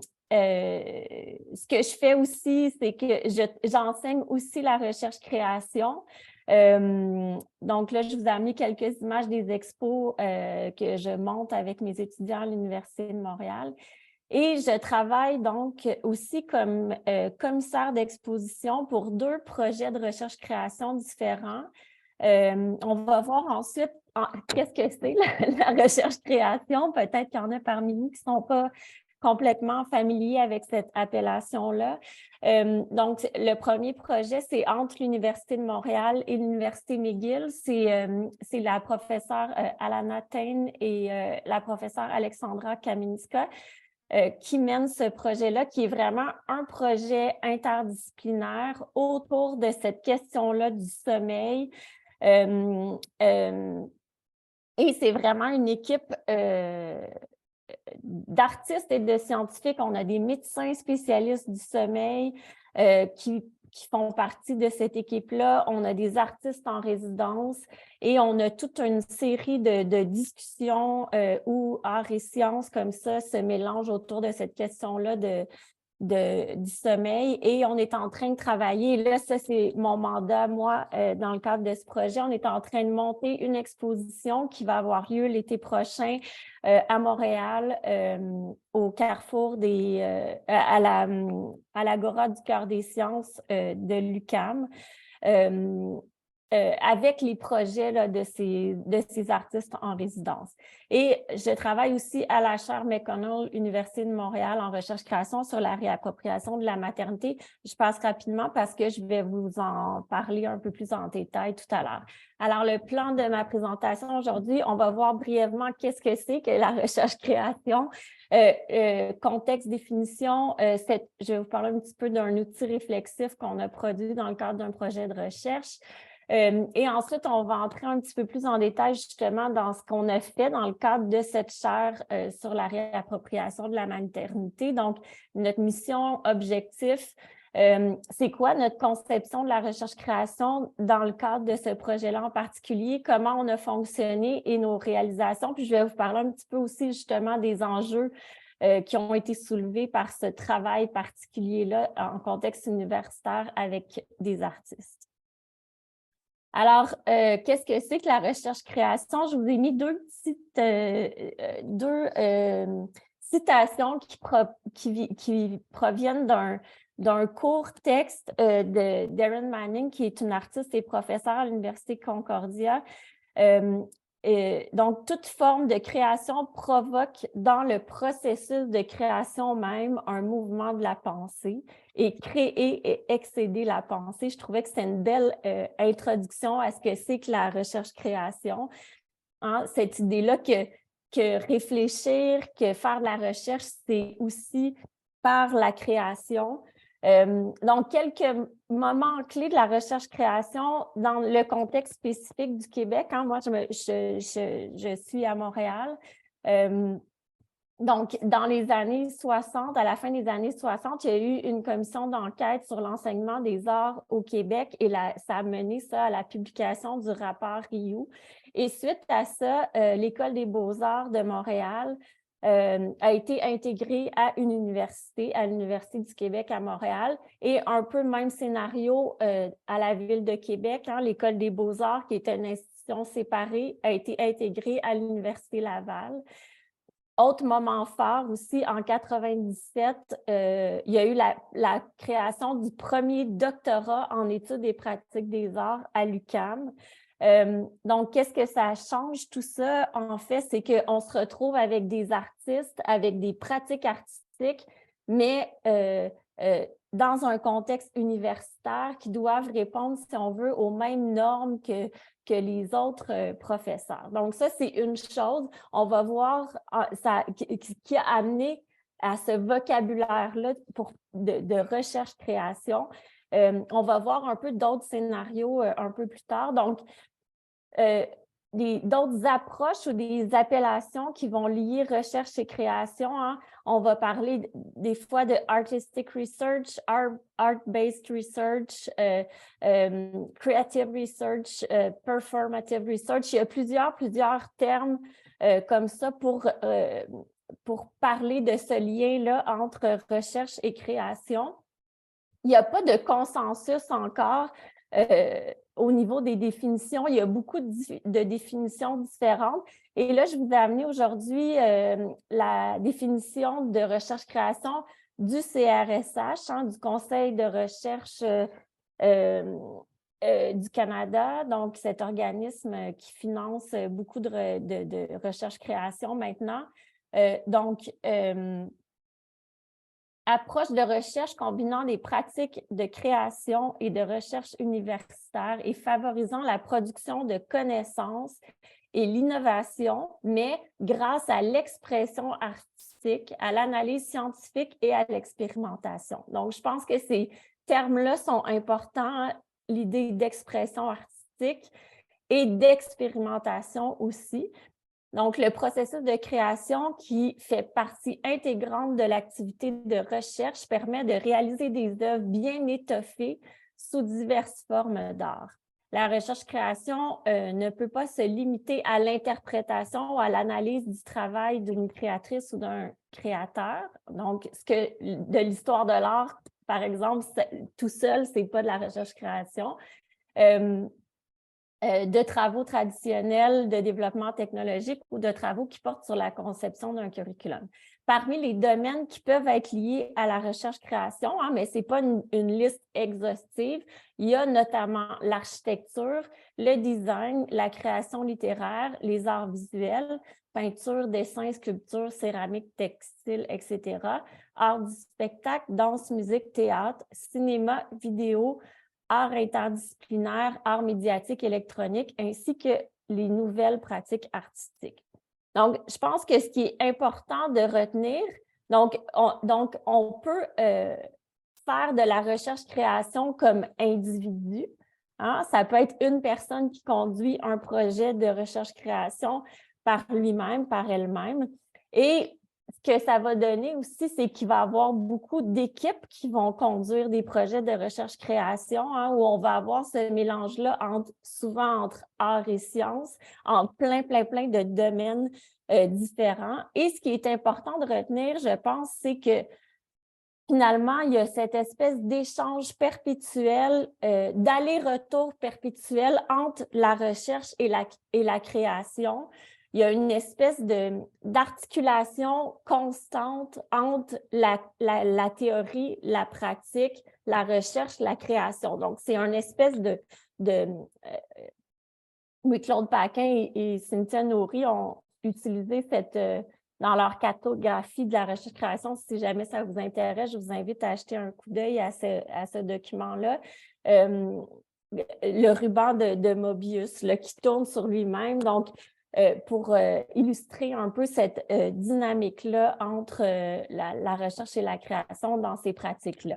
que je fais aussi, c'est que j'enseigne aussi la recherche-création. Donc là, je vous ai amené quelques images des expos que je monte avec mes étudiants à l'Université de Montréal. Et je travaille donc aussi comme commissaire d'exposition pour 2 projets de recherche-création différents. On va voir ensuite qu'est-ce que c'est la recherche-création. Peut-être qu'il y en a parmi nous qui ne sont pas complètement familiers avec cette appellation-là. Donc, le premier projet, c'est entre l'Université de Montréal et l'Université McGill. C'est la professeure Alana Tain et la professeure Alexandra Kaminska qui mène ce projet-là, qui est vraiment un projet interdisciplinaire autour de cette question-là du sommeil. Et c'est vraiment une équipe d'artistes et de scientifiques. On a des médecins spécialistes du sommeil qui font partie de cette équipe-là. On a des artistes en résidence et on a toute une série de discussions où art et sciences comme ça se mélangent autour de cette question-là du sommeil, et on est en train de travailler. Là, ça, c'est mon mandat, moi, dans le cadre de ce projet. On est en train de monter une exposition qui va avoir lieu l'été prochain à Montréal, au carrefour à l'Agora du cœur des sciences de l'UQAM. Avec les projets là, de ces artistes en résidence. Et je travaille aussi à la chaire McConnell, Université de Montréal, en recherche-création sur la réappropriation de la maternité. Je passe rapidement parce que je vais vous en parler un peu plus en détail tout à l'heure. Alors, le plan de ma présentation aujourd'hui, on va voir brièvement qu'est-ce que c'est que la recherche-création, contexte, définition. Je vais vous parler un petit peu d'un outil réflexif qu'on a produit dans le cadre d'un projet de recherche. Et ensuite, on va entrer un petit peu plus en détail justement dans ce qu'on a fait dans le cadre de cette chaire sur la réappropriation de la maternité. Donc, notre mission, objectif, c'est quoi notre conception de la recherche-création dans le cadre de ce projet-là en particulier, comment on a fonctionné et nos réalisations. Puis, je vais vous parler un petit peu aussi justement des enjeux qui ont été soulevés par ce travail particulier-là en contexte universitaire avec des artistes. Alors, qu'est-ce que c'est que la recherche-création? Je vous ai mis deux citations qui proviennent d'un court texte de Darren Manning, qui est une artiste et professeure à l'Université Concordia. Donc, toute forme de création provoque dans le processus de création même un mouvement de la pensée et créer et excéder la pensée. Je trouvais que c'était une belle introduction à ce que c'est que la recherche-création. Hein, cette idée-là que réfléchir, que faire de la recherche, c'est aussi par la création. Donc, quelques moments clés de la recherche-création dans le contexte spécifique du Québec. Hein, moi, je suis à Montréal. Donc, dans les années 60, à la fin des années 60, il y a eu une commission d'enquête sur l'enseignement des arts au Québec et ça a mené ça à la publication du rapport Rioux. Et suite à ça, l'École des beaux-arts de Montréal a été intégrée à l'Université du Québec à Montréal, et un peu le même scénario à la Ville de Québec. Hein, l'École des beaux-arts, qui était une institution séparée, a été intégrée à l'Université Laval. Autre moment fort aussi, en 97, il y a eu la création du premier doctorat en études et pratiques des arts à l'UQAM. Donc, qu'est-ce que ça change tout ça? En fait, c'est qu'on se retrouve avec des artistes, avec des pratiques artistiques, mais dans un contexte universitaire qui doivent répondre, si on veut, aux mêmes normes que les autres professeurs. Donc, ça, c'est une chose. On va voir ça, qui a amené à ce vocabulaire-là de recherche-création. On va voir un peu d'autres scénarios un peu plus tard. Donc, d'autres approches ou des appellations qui vont lier recherche et création. Hein. On va parler des fois de artistic research, art-based research, creative research, performative research. Il y a plusieurs termes comme ça pour parler de ce lien-là entre recherche et création. Il n'y a pas de consensus encore au niveau des définitions. Il y a beaucoup de définitions différentes. Et là, je vous ai amené aujourd'hui la définition de recherche-création du CRSH, hein, du Conseil de recherche du Canada, donc cet organisme qui finance beaucoup de recherche-création maintenant. Approche de recherche combinant des pratiques de création et de recherche universitaire et favorisant la production de connaissances et l'innovation, mais grâce à l'expression artistique, à l'analyse scientifique et à l'expérimentation. Donc, je pense que ces termes-là sont importants, l'idée d'expression artistique et d'expérimentation aussi. Donc, le processus de création qui fait partie intégrante de l'activité de recherche permet de réaliser des œuvres bien étoffées sous diverses formes d'art. La recherche-création ne peut pas se limiter à l'interprétation ou à l'analyse du travail d'une créatrice ou d'un créateur. Donc, de l'histoire de l'art, par exemple, tout seul, ce n'est pas de la recherche-création. De travaux traditionnels de développement technologique ou de travaux qui portent sur la conception d'un curriculum. Parmi les domaines qui peuvent être liés à la recherche-création, hein, mais ce n'est pas une liste exhaustive, il y a notamment l'architecture, le design, la création littéraire, les arts visuels, peinture, dessin, sculpture, céramique, textile, etc., art du spectacle, danse, musique, théâtre, cinéma, vidéo, art interdisciplinaire, art médiatique, électronique, ainsi que les nouvelles pratiques artistiques. Donc, je pense que ce qui est important de retenir, donc on peut faire de la recherche-création comme individu. Hein? Ça peut être une personne qui conduit un projet de recherche-création par lui-même, par elle-même. Et ce que ça va donner aussi, c'est qu'il va y avoir beaucoup d'équipes qui vont conduire des projets de recherche-création, hein, où on va avoir ce mélange-là souvent entre art et sciences, en plein de domaines différents. Et ce qui est important de retenir, je pense, c'est que finalement, il y a cette espèce d'échange perpétuel, d'aller-retour perpétuel entre la recherche et la création. Il y a une espèce d'articulation constante entre la théorie, la pratique, la recherche, la création. Donc, c'est une espèce Louis-Claude Paquin et Cynthia Nourry ont utilisé dans leur cartographie de la recherche-création. Si jamais ça vous intéresse, je vous invite à jeter un coup d'œil à ce document-là. Le ruban de Mobius là, qui tourne sur lui-même. Donc, pour illustrer un peu cette dynamique-là entre la recherche et la création dans ces pratiques-là.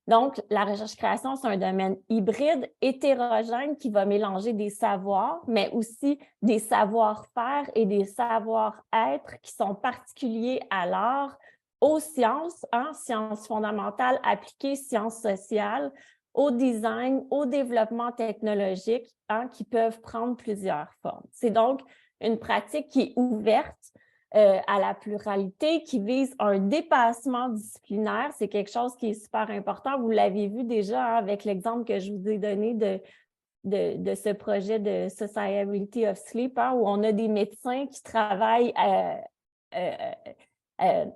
Donc, la recherche-création, c'est un domaine hybride, hétérogène, qui va mélanger des savoirs, mais aussi des savoir-faire et des savoir-être qui sont particuliers à l'art, aux sciences, sciences fondamentales appliquées, sciences sociales, au design, au développement technologique, qui peuvent prendre plusieurs formes. C'est donc une pratique qui est ouverte à la pluralité, qui vise un dépassement disciplinaire. C'est quelque chose qui est super important. Vous l'avez vu déjà avec l'exemple que je vous ai donné de ce projet de Sociability of Sleep, où on a des médecins qui travaillent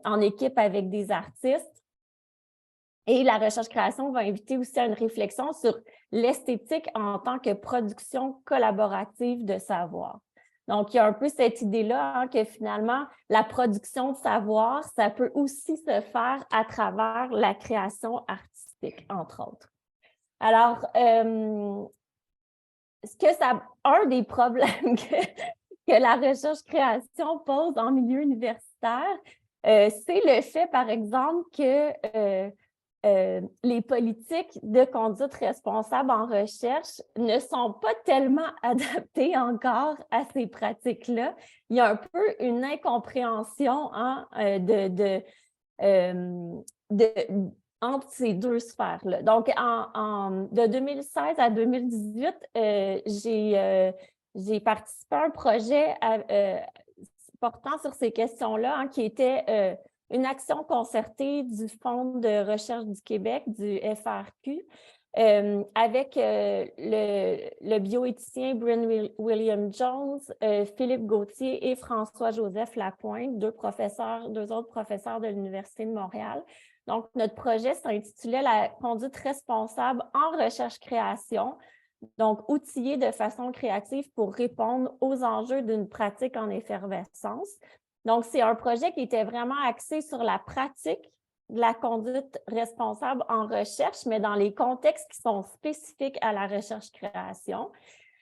en équipe avec des artistes. Et la recherche-création va inviter aussi à une réflexion sur l'esthétique en tant que production collaborative de savoir. Donc, il y a un peu cette idée-là que finalement, la production de savoir, ça peut aussi se faire à travers la création artistique, entre autres. Alors, un des problèmes que la recherche-création pose en milieu universitaire, c'est le fait, par exemple, que les politiques de conduite responsable en recherche ne sont pas tellement adaptées encore à ces pratiques-là. Il y a un peu une incompréhension entre ces deux sphères-là. Donc, de 2016 à 2018, j'ai participé à un projet portant sur ces questions-là, qui était une action concertée du Fonds de recherche du Québec, du FRQ, avec le bioéthicien Bryn William Jones, Philippe Gauthier et François-Joseph Lapointe, deux autres professeurs de l'Université de Montréal. Donc, notre projet s'intitulait « La conduite responsable en recherche-création », donc outillé de façon créative pour répondre aux enjeux d'une pratique en effervescence. Donc, c'est un projet qui était vraiment axé sur la pratique de la conduite responsable en recherche, mais dans les contextes qui sont spécifiques à la recherche-création.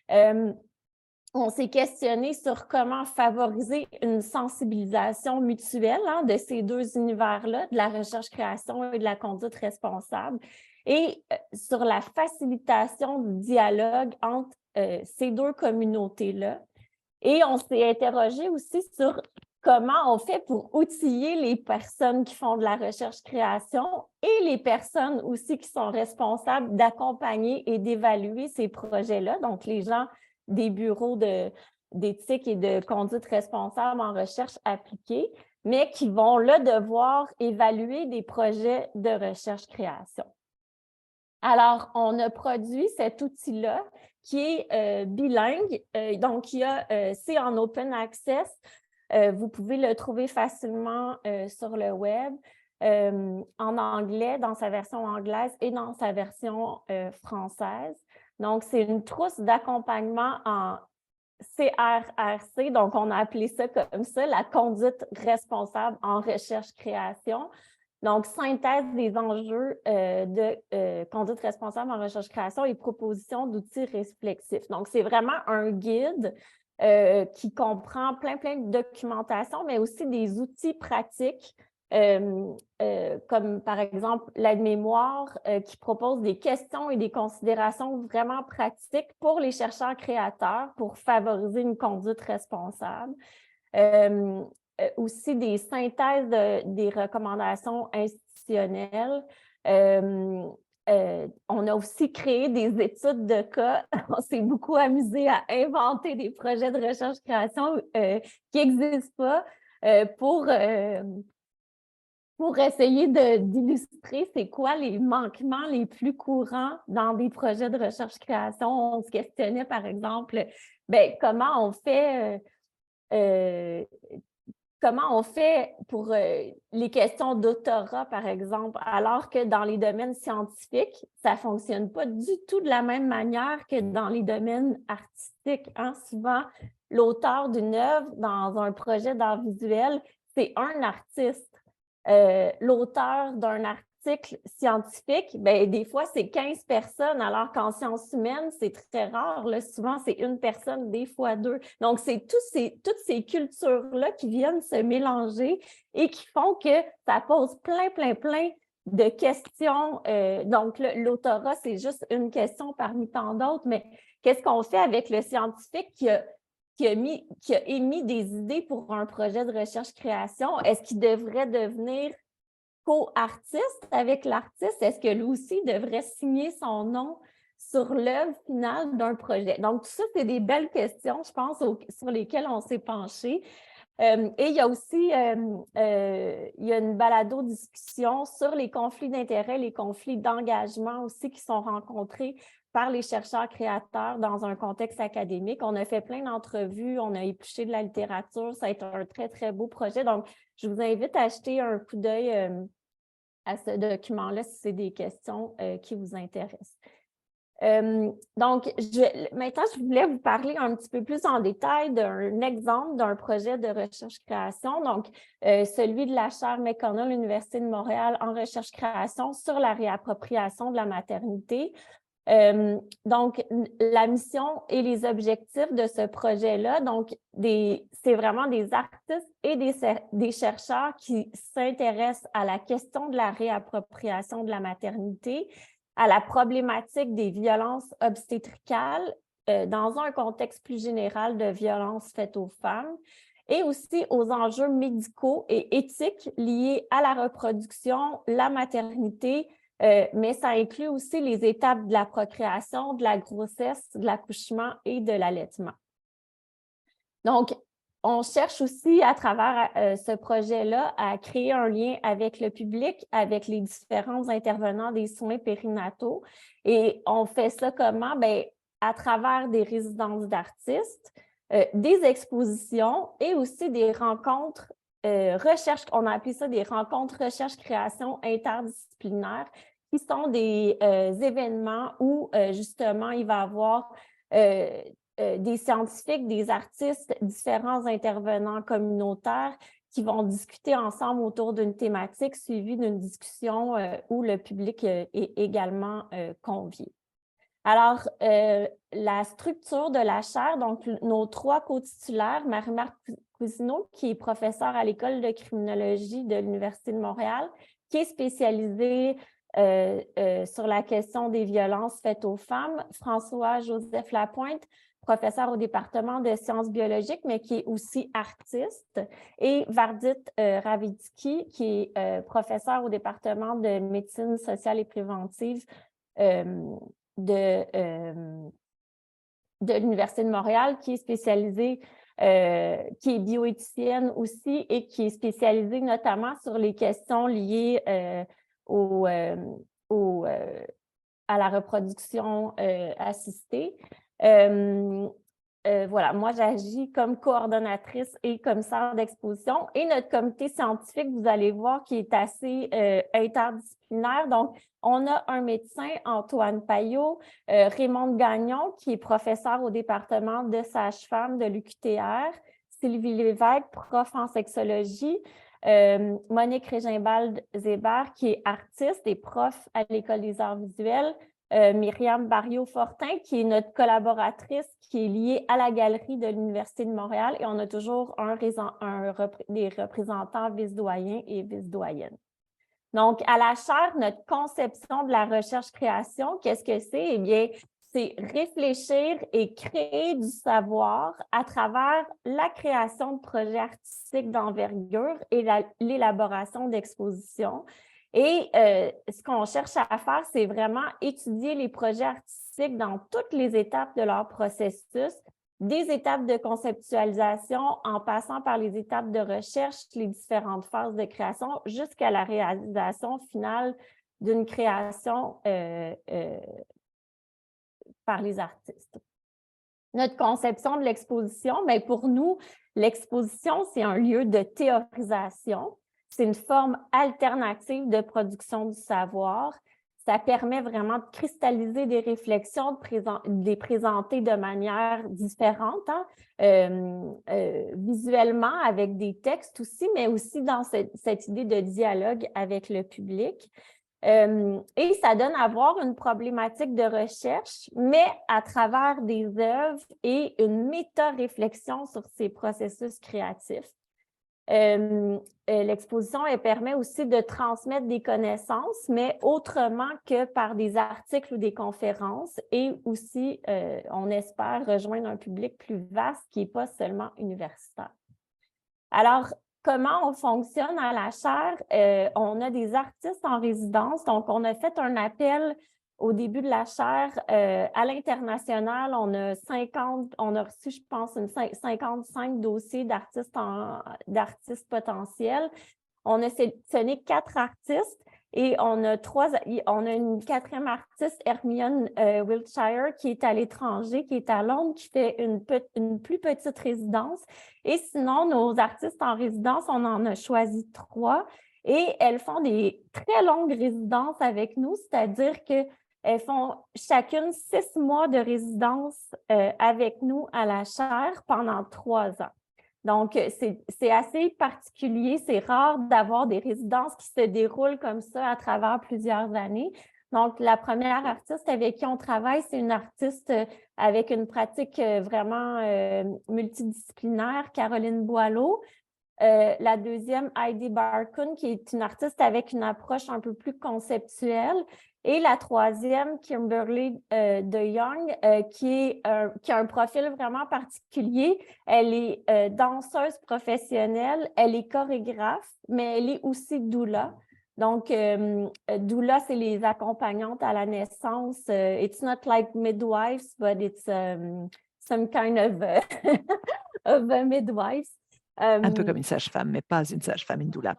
On s'est questionné sur comment favoriser une sensibilisation mutuelle de ces deux univers-là, de la recherche-création et de la conduite responsable, et sur la facilitation du dialogue entre ces deux communautés-là. Et on s'est interrogé aussi sur comment on fait pour outiller les personnes qui font de la recherche-création et les personnes aussi qui sont responsables d'accompagner et d'évaluer ces projets-là, donc les gens des bureaux d'éthique et de conduite responsable en recherche appliquée, mais qui vont là devoir évaluer des projets de recherche-création. Alors, on a produit cet outil-là qui est bilingue, donc c'est en open access. Vous pouvez le trouver facilement sur le web, en anglais, dans sa version anglaise et dans sa version française. Donc, c'est une trousse d'accompagnement en CRRC, donc on a appelé ça comme ça, la conduite responsable en recherche-création. Donc, synthèse des enjeux de conduite responsable en recherche-création et proposition d'outils réflexifs. Donc, c'est vraiment un guide qui comprend plein de documentation, mais aussi des outils pratiques, comme par exemple l'aide-mémoire, qui propose des questions et des considérations vraiment pratiques pour les chercheurs créateurs pour favoriser une conduite responsable. Aussi des synthèses des recommandations institutionnelles. On a aussi créé des études de cas. On s'est beaucoup amusé à inventer des projets de recherche-création qui n'existent pas pour essayer d'illustrer c'est quoi les manquements les plus courants dans des projets de recherche-création. On se questionnait, par exemple, comment on fait... comment on fait pour les questions d'autorat, par exemple, alors que dans les domaines scientifiques, ça ne fonctionne pas du tout de la même manière que dans les domaines artistiques, hein? Souvent, l'auteur d'une œuvre dans un projet d'art visuel, c'est un artiste. L'auteur d'un article scientifique, ben, des fois, c'est 15 personnes, alors qu'en sciences humaines, c'est très rare. Là, souvent, c'est une personne, des fois deux. Donc, c'est toutes ces cultures-là qui viennent se mélanger et qui font que ça pose plein de questions. Donc, l'autorat, c'est juste une question parmi tant d'autres, mais qu'est-ce qu'on fait avec le scientifique qui a émis des idées pour un projet de recherche-création? Est-ce qu'il devrait devenir co-artiste avec l'artiste? Est-ce que lui aussi devrait signer son nom sur l'œuvre finale d'un projet? Donc, tout ça, c'est des belles questions, je pense, sur lesquelles on s'est penché. Et il y a aussi il y a une balado-discussion sur les conflits d'intérêts, les conflits d'engagement aussi qui sont rencontrés par les chercheurs créateurs dans un contexte académique. On a fait plein d'entrevues, on a épluché de la littérature, ça a été un très beau projet. Donc, je vous invite à jeter un coup d'œil à ce document-là si c'est des questions qui vous intéressent. Donc, maintenant, je voulais vous parler un petit peu plus en détail d'un exemple d'un projet de recherche-création, donc celui de la chaire McConnell, l'Université de Montréal en recherche-création sur la réappropriation de la maternité. Donc, la mission et les objectifs de ce projet-là, donc, c'est vraiment des artistes et des chercheurs qui s'intéressent à la question de la réappropriation de la maternité, à la problématique des violences obstétricales dans un contexte plus général de violences faites aux femmes et aussi aux enjeux médicaux et éthiques liés à la reproduction, la maternité, mais ça inclut aussi les étapes de la procréation, de la grossesse, de l'accouchement et de l'allaitement. Donc, on cherche aussi à travers ce projet-là à créer un lien avec le public, avec les différents intervenants des soins périnataux. Et on fait ça comment? Bien, à travers des résidences d'artistes, des expositions et aussi des rencontres recherche, on a appelé ça des rencontres recherche-création interdisciplinaires, qui sont des événements où justement il va y avoir des scientifiques, des artistes, différents intervenants communautaires qui vont discuter ensemble autour d'une thématique suivie d'une discussion où le public est également convié. Alors, la structure de la chaire, donc nos 3 co-titulaires, Marie-Marc Cousineau, qui est professeure à l'École de criminologie de l'Université de Montréal, qui est spécialisée sur la question des violences faites aux femmes, François-Joseph Lapointe, professeur au département de sciences biologiques, mais qui est aussi artiste, et Vardit Ravitsky, qui est professeur au département de médecine sociale et préventive de l'Université de Montréal, qui est spécialisée, qui est bioéthicienne aussi et qui est spécialisée notamment sur les questions liées à la reproduction assistée. Voilà, moi, j'agis comme coordonnatrice et commissaire d'exposition. Et notre comité scientifique, vous allez voir, qui est assez interdisciplinaire. Donc, on a un médecin, Antoine Payot, Raymond Gagnon, qui est professeur au département de sage-femme de l'UQTR, Sylvie Lévesque, prof en sexologie, Monique Régimbald-Zébert, qui est artiste et prof à l'École des arts visuels, Myriam Barriot-Fortin, qui est notre collaboratrice, qui est liée à la galerie de l'Université de Montréal, et on a toujours des représentants vice-doyens et vice-doyennes. Donc, à la chaire, notre conception de la recherche-création, qu'est-ce que c'est? Eh bien, c'est réfléchir et créer du savoir à travers la création de projets artistiques d'envergure et l'élaboration d'expositions. Et ce qu'on cherche à faire, c'est vraiment étudier les projets artistiques dans toutes les étapes de leur processus, des étapes de conceptualisation en passant par les étapes de recherche, les différentes phases de création, jusqu'à la réalisation finale d'une création par les artistes. notre conception de l'exposition, mais pour nous, l'exposition, c'est un lieu de théorisation. C'est une forme alternative de production du savoir. Ça permet vraiment de cristalliser des réflexions, de les présenter de manière différente, visuellement avec des textes aussi, mais aussi dans cette idée de dialogue avec le public. Et ça donne à voir une problématique de recherche, mais à travers des œuvres et une méta-réflexion sur ces processus créatifs. L'exposition, elle permet aussi de transmettre des connaissances, mais autrement que par des articles ou des conférences, et aussi, on espère rejoindre un public plus vaste qui n'est pas seulement universitaire. Alors, comment on fonctionne à la chaire? On a des artistes en résidence, donc on a fait un appel au début de la chaire à l'international. On a reçu, je pense, 55 dossiers d'artistes potentiels. On a sélectionné 4 artistes et on a une 4e artiste, Hermione Wiltshire, qui est à l'étranger, qui est à Londres, qui fait une plus petite résidence. Et sinon, nos artistes en résidence, on en a choisi 3 et elles font des très longues résidences avec nous, c'est-à-dire qu'elles font chacune 6 mois de résidence avec nous à la chaire pendant 3 ans. Donc, c'est assez particulier, c'est rare d'avoir des résidences qui se déroulent comme ça à travers plusieurs années. Donc, la première artiste avec qui on travaille, c'est une artiste avec une pratique vraiment multidisciplinaire, Caroline Boileau. La deuxième, Heidi Barkun, qui est une artiste avec une approche un peu plus conceptuelle. Et la troisième, Kimberly de Young, qui a un profil vraiment particulier. Elle est danseuse professionnelle, elle est chorégraphe, mais elle est aussi doula. Donc, doula, c'est les accompagnantes à la naissance. It's not like midwives, but it's some kind of midwives. Un peu comme une sage-femme, mais pas une sage-femme, une doula.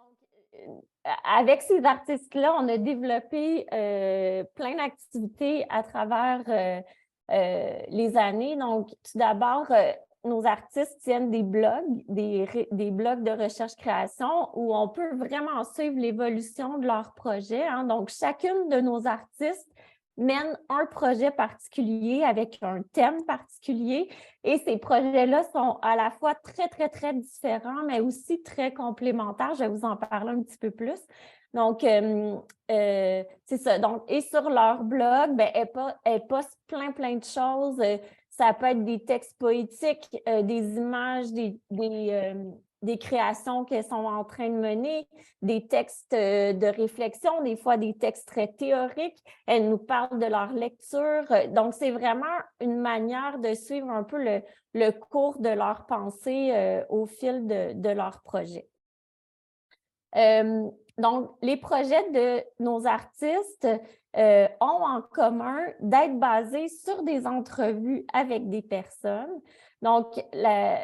Avec ces artistes-là, on a développé plein d'activités à travers les années. Donc, tout d'abord, nos artistes tiennent des blogs, des blogs de recherche-création où on peut vraiment suivre l'évolution de leur projet. Donc, chacune de nos artistes mène un projet particulier avec un thème particulier et ces projets-là sont à la fois très, très, très différents, mais aussi très complémentaires. Je vais vous en parler un petit peu plus. Donc, c'est ça. Donc, et sur leur blog, ben, elles postent plein de choses. Ça peut être des textes poétiques, des images, des créations qu'elles sont en train de mener, des textes de réflexion, des fois des textes très théoriques. Elles nous parlent de leur lecture. Donc, c'est vraiment une manière de suivre un peu le cours de leur pensée au fil de leur projet. Donc, les projets de nos artistes ont en commun d'être basés sur des entrevues avec des personnes. Donc, là,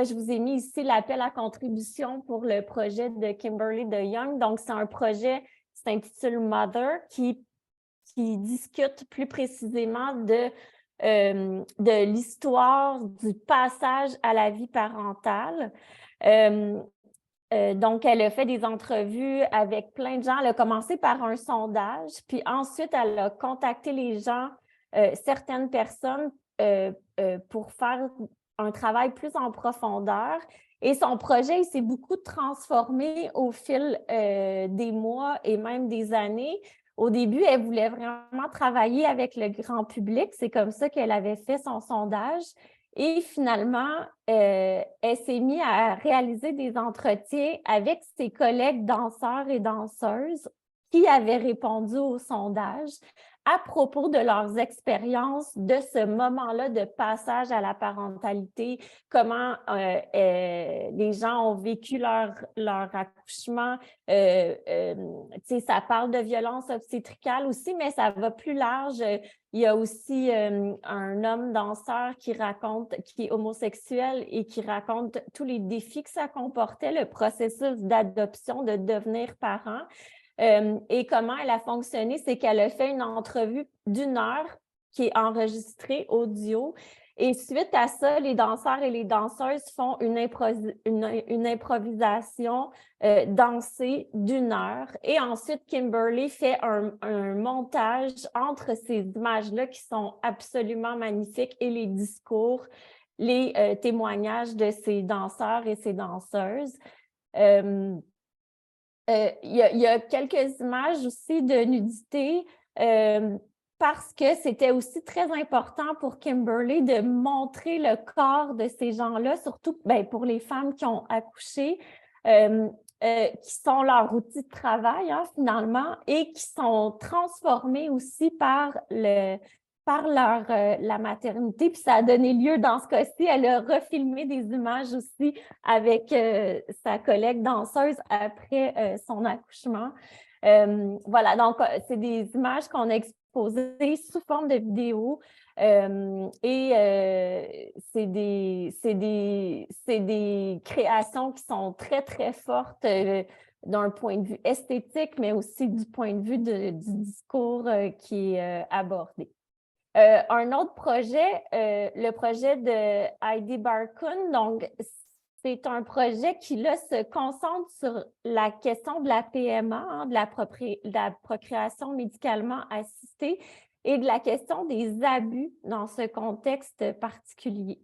je vous ai mis ici l'appel à contribution pour le projet de Kimberly de Young. Donc, c'est un projet qui s'intitule Mother qui discute plus précisément de l'histoire du passage à la vie parentale. Donc, elle a fait des entrevues avec plein de gens. Elle a commencé par un sondage, puis ensuite, elle a contacté les gens, certaines personnes, pour faire un travail plus en profondeur. Et son projet, il s'est beaucoup transformé au fil des mois et même des années. Au début, elle voulait vraiment travailler avec le grand public. C'est comme ça qu'elle avait fait son sondage. Et finalement, elle s'est mise à réaliser des entretiens avec ses collègues danseurs et danseuses qui avaient répondu au sondage à propos de leurs expériences de ce moment-là de passage à la parentalité, comment les gens ont vécu leur accouchement. Ça parle de violence obstétricale aussi, mais ça va plus large. Il y a aussi un homme danseur qui est homosexuel et qui raconte tous les défis que ça comportait, le processus d'adoption, de devenir parent. Et comment elle a fonctionné, c'est qu'elle a fait une entrevue d'1 heure qui est enregistrée audio Et suite à ça, les danseurs et les danseuses font une improvisation dansée d'1 heure. Et ensuite, Kimberly fait un montage entre ces images-là qui sont absolument magnifiques et les discours, les témoignages de ces danseurs et ces danseuses. Il y a quelques images aussi de nudité parce que c'était aussi très important pour Kimberly de montrer le corps de ces gens-là, surtout pour les femmes qui ont accouché, qui sont leur outil de travail finalement et qui sont transformées aussi par la maternité. Puis ça a donné lieu, dans ce cas-ci, elle a refilmé des images aussi avec sa collègue danseuse après son accouchement. Voilà, donc c'est des images qu'on a exposées sous forme de vidéo c'est des créations qui sont très, très fortes d'un point de vue esthétique, mais aussi du point de vue du discours qui est abordé. Un autre projet, le projet de Heidi Barkun, donc c'est un projet qui, là, se concentre sur la question de la PMA, de la procréation médicalement assistée et de la question des abus dans ce contexte particulier.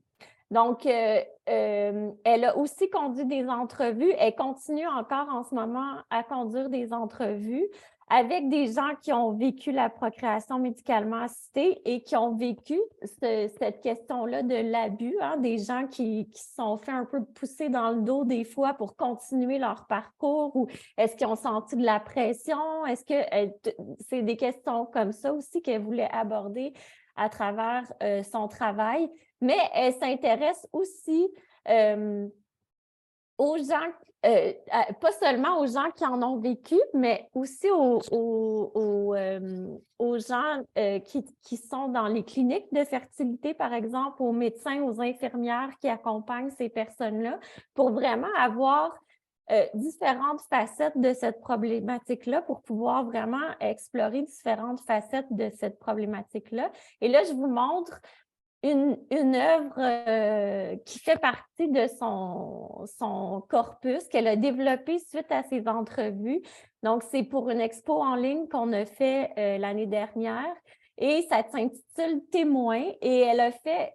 Donc, elle a aussi conduit des entrevues. Elle continue encore en ce moment à conduire des entrevues avec des gens qui ont vécu la procréation médicalement assistée et qui ont vécu cette question-là de l'abus, des gens qui se sont fait un peu pousser dans le dos des fois pour continuer leur parcours ou est-ce qu'ils ont senti de la pression? Est-ce que c'est des questions comme ça aussi qu'elle voulait aborder à travers son travail, mais elle s'intéresse aussi aux gens, pas seulement aux gens qui en ont vécu, mais aussi aux gens qui sont dans les cliniques de fertilité, par exemple, aux médecins, aux infirmières qui accompagnent ces personnes-là, pour vraiment avoir différentes facettes de cette problématique-là, pour pouvoir vraiment explorer différentes facettes de cette problématique-là. Et là, je vous montre une œuvre qui fait partie de son corpus qu'elle a développé suite à ses entrevues. Donc, c'est pour une expo en ligne qu'on a fait l'année dernière et ça s'intitule « Témoin » et elle a fait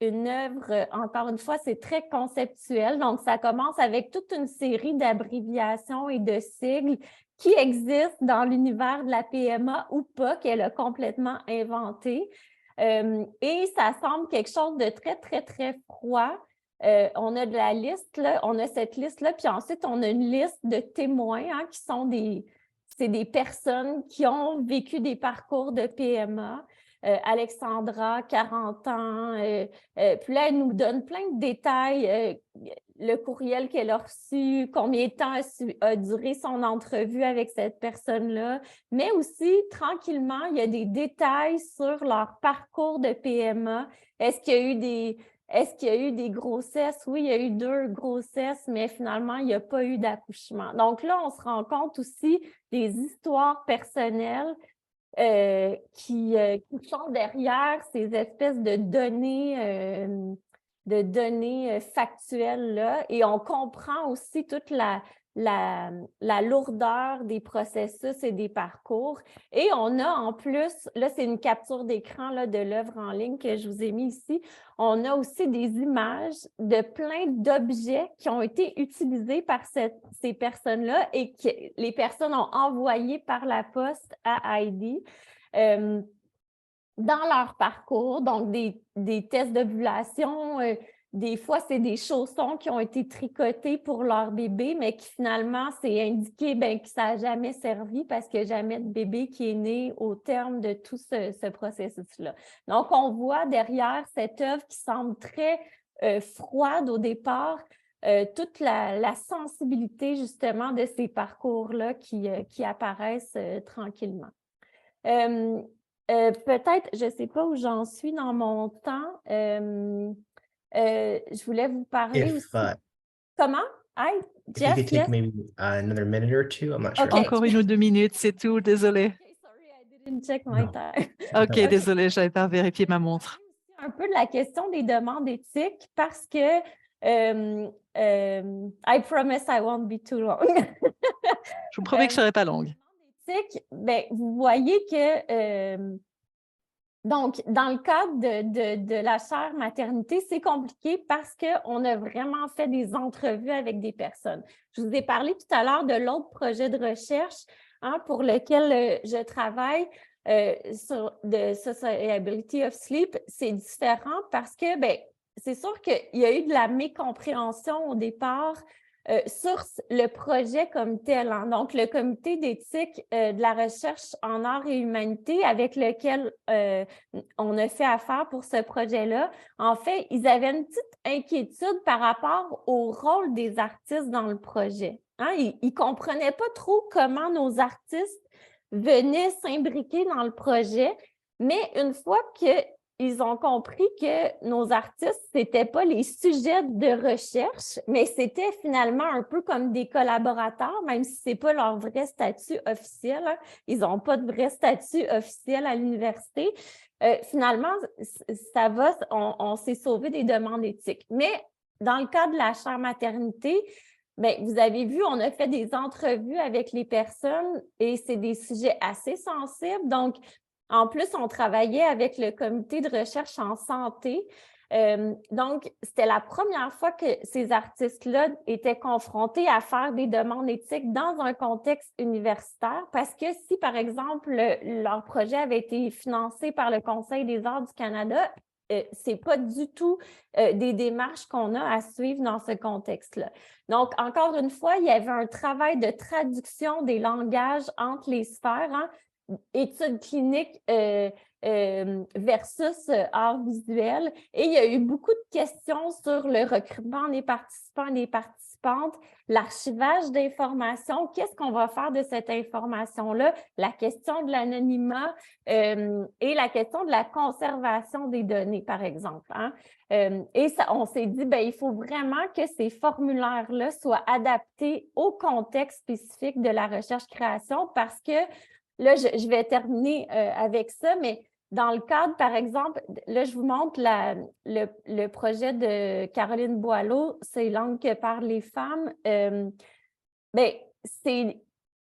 une œuvre, encore une fois, c'est très conceptuel. Donc, ça commence avec toute une série d'abréviations et de sigles qui existent dans l'univers de la PMA ou pas, qu'elle a complètement inventé. Et ça semble quelque chose de très, très, très froid. On a de la liste, là, on a cette liste-là, puis ensuite, on a une liste de témoins qui sont c'est des personnes qui ont vécu des parcours de PMA. Alexandra, 40 ans. Puis là, elle nous donne plein de détails. Le courriel qu'elle a reçu, combien de temps a duré son entrevue avec cette personne-là. Mais aussi, tranquillement, il y a des détails sur leur parcours de PMA. Est-ce qu'il y a eu des grossesses? Oui, il y a eu 2 grossesses, mais finalement, il n'y a pas eu d'accouchement. Donc là, on se rend compte aussi des histoires personnelles qui sont derrière ces espèces de données factuelles-là. Et on comprend aussi toute la lourdeur des processus et des parcours. Et on a en plus, là, c'est une capture d'écran de l'œuvre en ligne que je vous ai mis ici. On a aussi des images de plein d'objets qui ont été utilisés par ces personnes-là et que les personnes ont envoyé par la poste à Heidi dans leur parcours. Donc, des tests d'ovulation, des fois, c'est des chaussons qui ont été tricotés pour leur bébé, mais qui finalement, c'est indiqué que ça n'a jamais servi parce qu'il n'y a jamais de bébé qui est né au terme de tout ce processus-là. Donc, on voit derrière cette œuvre qui semble très froide au départ, toute la sensibilité justement de ces parcours-là qui apparaissent tranquillement. Peut-être, je ne sais pas où j'en suis dans mon temps. Je voulais vous parler aussi. Comment? Hi, Jeff, if you could take maybe another minute or two, I'm not sure. Okay. Encore 1 ou 2 minutes, c'est tout, désolé. Okay, sorry, I didn't check my time. OK, désolé, je n'avais pas vérifié ma montre. un peu de la question des demandes éthiques parce que I promise I won't be too long. Je vous promets que je ne serai pas longue. Ben, vous voyez que donc, dans le cadre de la chaire maternité, c'est compliqué parce qu'on a vraiment fait des entrevues avec des personnes. Je vous ai parlé tout à l'heure de l'autre projet de recherche pour lequel je travaille sur The Sociability of Sleep. C'est différent parce que, ben, c'est sûr qu'il y a eu de la mécompréhension au départ sur le projet comme tel. Donc, le comité d'éthique de la recherche en arts et humanité avec lequel on a fait affaire pour ce projet-là, en fait, ils avaient une petite inquiétude par rapport au rôle des artistes dans le projet. Ils ne comprenaient pas trop comment nos artistes venaient s'imbriquer dans le projet, mais une fois qu'ils ont compris que nos artistes, ce n'étaient pas les sujets de recherche, mais c'était finalement un peu comme des collaborateurs, même si ce n'est pas leur vrai statut officiel. Ils n'ont pas de vrai statut officiel à l'université. Finalement, ça va, on s'est sauvé des demandes éthiques. Mais dans le cas de la chaire maternité, bien, vous avez vu, on a fait des entrevues avec les personnes et c'est des sujets assez sensibles. Donc, en plus, on travaillait avec le comité de recherche en santé. Donc, c'était la première fois que ces artistes-là étaient confrontés à faire des demandes éthiques dans un contexte universitaire parce que si, par exemple, leur projet avait été financé par le Conseil des arts du Canada, ce n'est pas du tout des démarches qu'on a à suivre dans ce contexte-là. Donc, encore une fois, il y avait un travail de traduction des langages entre les sphères, études cliniques versus art visuel. Et il y a eu beaucoup de questions sur le recrutement des participants et des participantes, l'archivage d'informations, qu'est-ce qu'on va faire de cette information-là, la question de l'anonymat et la question de la conservation des données, par exemple. Et ça, on s'est dit, bien, il faut vraiment que ces formulaires-là soient adaptés au contexte spécifique de la recherche-création parce que là, je vais terminer avec ça, mais dans le cadre, par exemple, là, je vous montre le projet de Caroline Boileau, c'est Langue que parlent les femmes. Bien,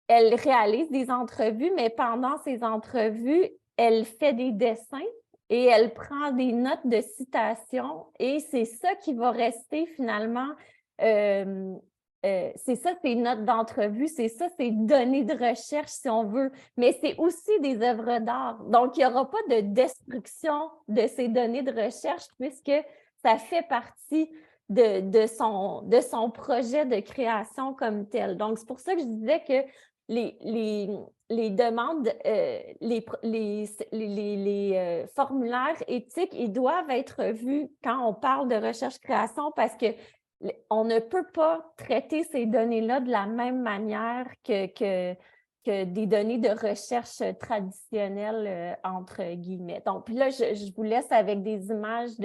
elle réalise des entrevues, mais pendant ces entrevues, elle fait des dessins et elle prend des notes de citation et c'est ça qui va rester finalement c'est ça, ces notes d'entrevue, c'est ça, ces données de recherche, si on veut, mais c'est aussi des œuvres d'art. Donc, il n'y aura pas de destruction de ces données de recherche puisque ça fait partie de son projet de création comme tel. Donc, c'est pour ça que je disais que les demandes, les formulaires éthiques, ils doivent être vus quand on parle de recherche-création parce que on ne peut pas traiter ces données-là de la même manière que des données de recherche traditionnelles, entre guillemets. Donc, puis là, je vous laisse avec des images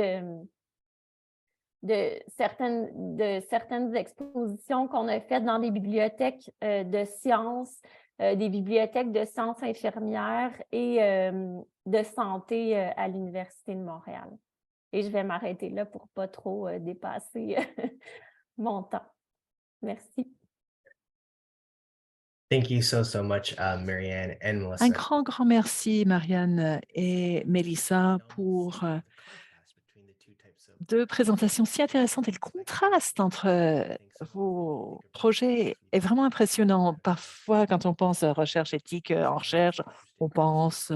de certaines expositions qu'on a faites dans des bibliothèques de sciences, des bibliothèques de sciences infirmières et de santé à l'Université de Montréal. Et je vais m'arrêter là pour ne pas trop dépasser mon temps. Merci. Thank you so much, Marianne and Melissa. Un grand merci, Marianne et Melissa, pour deux présentations si intéressantes et le contraste entre vos projets est vraiment impressionnant. Parfois, quand on pense à recherche éthique en recherche, on pense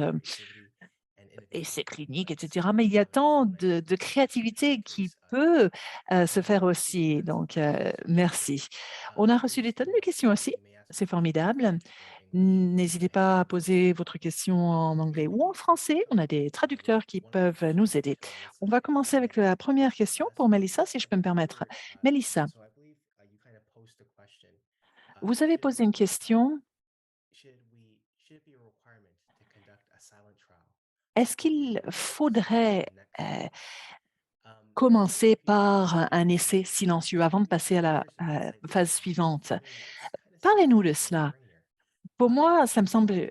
essais cliniques, etc. Mais il y a tant de créativité qui peut se faire aussi. Donc, merci. On a reçu des tonnes de questions aussi. C'est formidable. N'hésitez pas à poser votre question en anglais ou en français. On a des traducteurs qui peuvent nous aider. On va commencer avec la première question pour Melissa, si je peux me permettre. Melissa, vous avez posé une question. Est-ce qu'il faudrait commencer par un essai silencieux avant de passer à la phase suivante? Parlez-nous de cela. Pour moi, ça me semble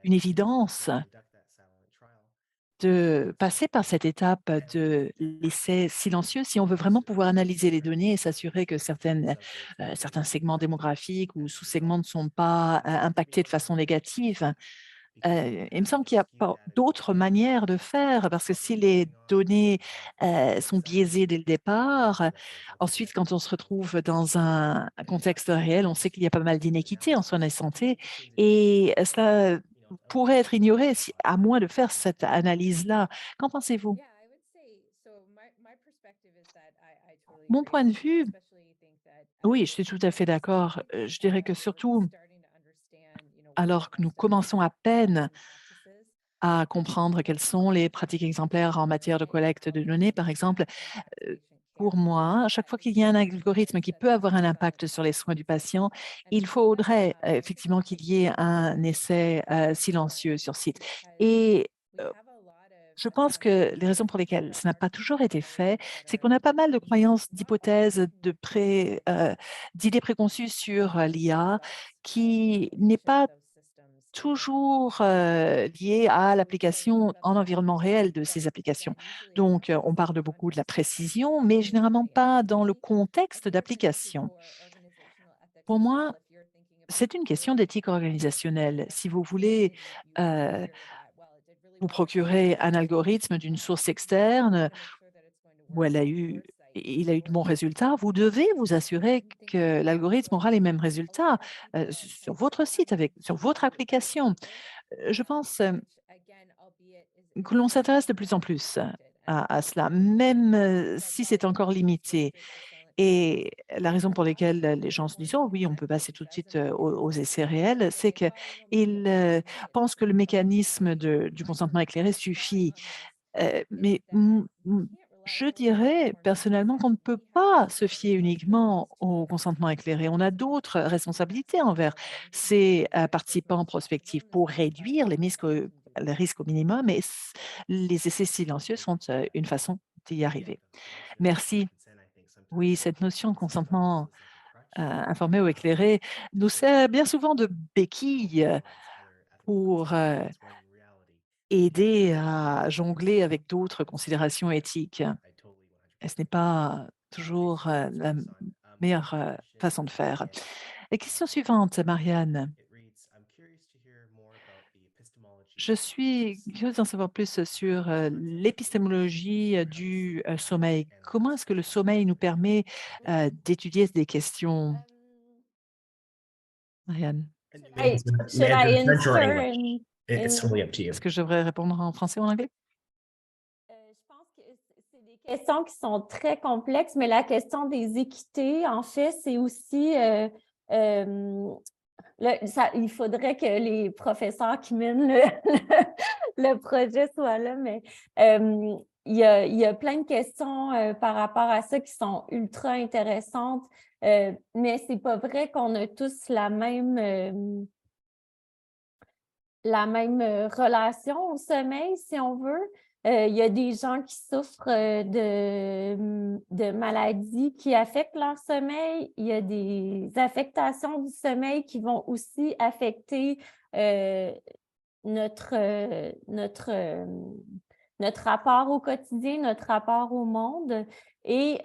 une évidence de passer par cette étape de l'essai silencieux si on veut vraiment pouvoir analyser les données et s'assurer que certains segments démographiques ou sous-segments ne sont pas impactés de façon négative. Il me semble qu'il y a pas d'autres manières de faire parce que si les données sont biaisées dès le départ, ensuite, quand on se retrouve dans un contexte réel, on sait qu'il y a pas mal d'inéquités en soins de santé et cela pourrait être ignoré à moins de faire cette analyse-là. Qu'en pensez-vous? Mon point de vue, oui, je suis tout à fait d'accord. Je dirais que surtout alors que nous commençons à peine à comprendre quelles sont les pratiques exemplaires en matière de collecte de données, par exemple, pour moi, à chaque fois qu'il y a un algorithme qui peut avoir un impact sur les soins du patient, il faudrait effectivement qu'il y ait un essai silencieux sur site. Et je pense que les raisons pour lesquelles ça n'a pas toujours été fait, c'est qu'on a pas mal de croyances, d'hypothèses, d'idées préconçues sur l'IA qui n'est pas toujours lié à l'application en environnement réel de ces applications. Donc, on parle beaucoup de la précision, mais généralement pas dans le contexte d'application. Pour moi, c'est une question d'éthique organisationnelle. Si vous voulez vous procurer un algorithme d'une source externe où il a eu de bons résultats, vous devez vous assurer que l'algorithme aura les mêmes résultats sur votre site, sur votre application. Je pense que l'on s'intéresse de plus en plus à cela, même si c'est encore limité. Et la raison pour laquelle les gens se disent: «Oh oui, on peut passer tout de suite aux essais réels», c'est qu'ils pensent que le mécanisme du consentement éclairé suffit. Mais je dirais personnellement qu'on ne peut pas se fier uniquement au consentement éclairé. On a d'autres responsabilités envers ces participants prospectifs pour réduire les risques au minimum et les essais silencieux sont une façon d'y arriver. Merci. Oui, cette notion de consentement informé ou éclairé nous sert bien souvent de béquille pour aider à jongler avec d'autres considérations éthiques. Et ce n'est pas toujours la meilleure façon de faire. La question suivante, Marianne. Je suis curieuse d'en savoir plus sur l'épistémologie du sommeil. Comment est-ce que le sommeil nous permet d'étudier des questions, Marianne? I You may should answer I in French or answer English. It's in totally up to you. Est-ce que je devrais répondre en français ou en anglais? Je pense que c'est des questions qui sont très complexes, mais la question des équités, en fait, c'est aussi il faudrait que les professeurs qui mènent le projet soient là, mais il y a plein de questions par rapport à ça qui sont ultra intéressantes, mais c'est pas vrai qu'on a tous la même relation au sommeil, si on veut. Il y a des gens qui souffrent de maladies qui affectent leur sommeil. Il y a des affectations du sommeil qui vont aussi affecter notre rapport au quotidien, notre rapport au monde. Et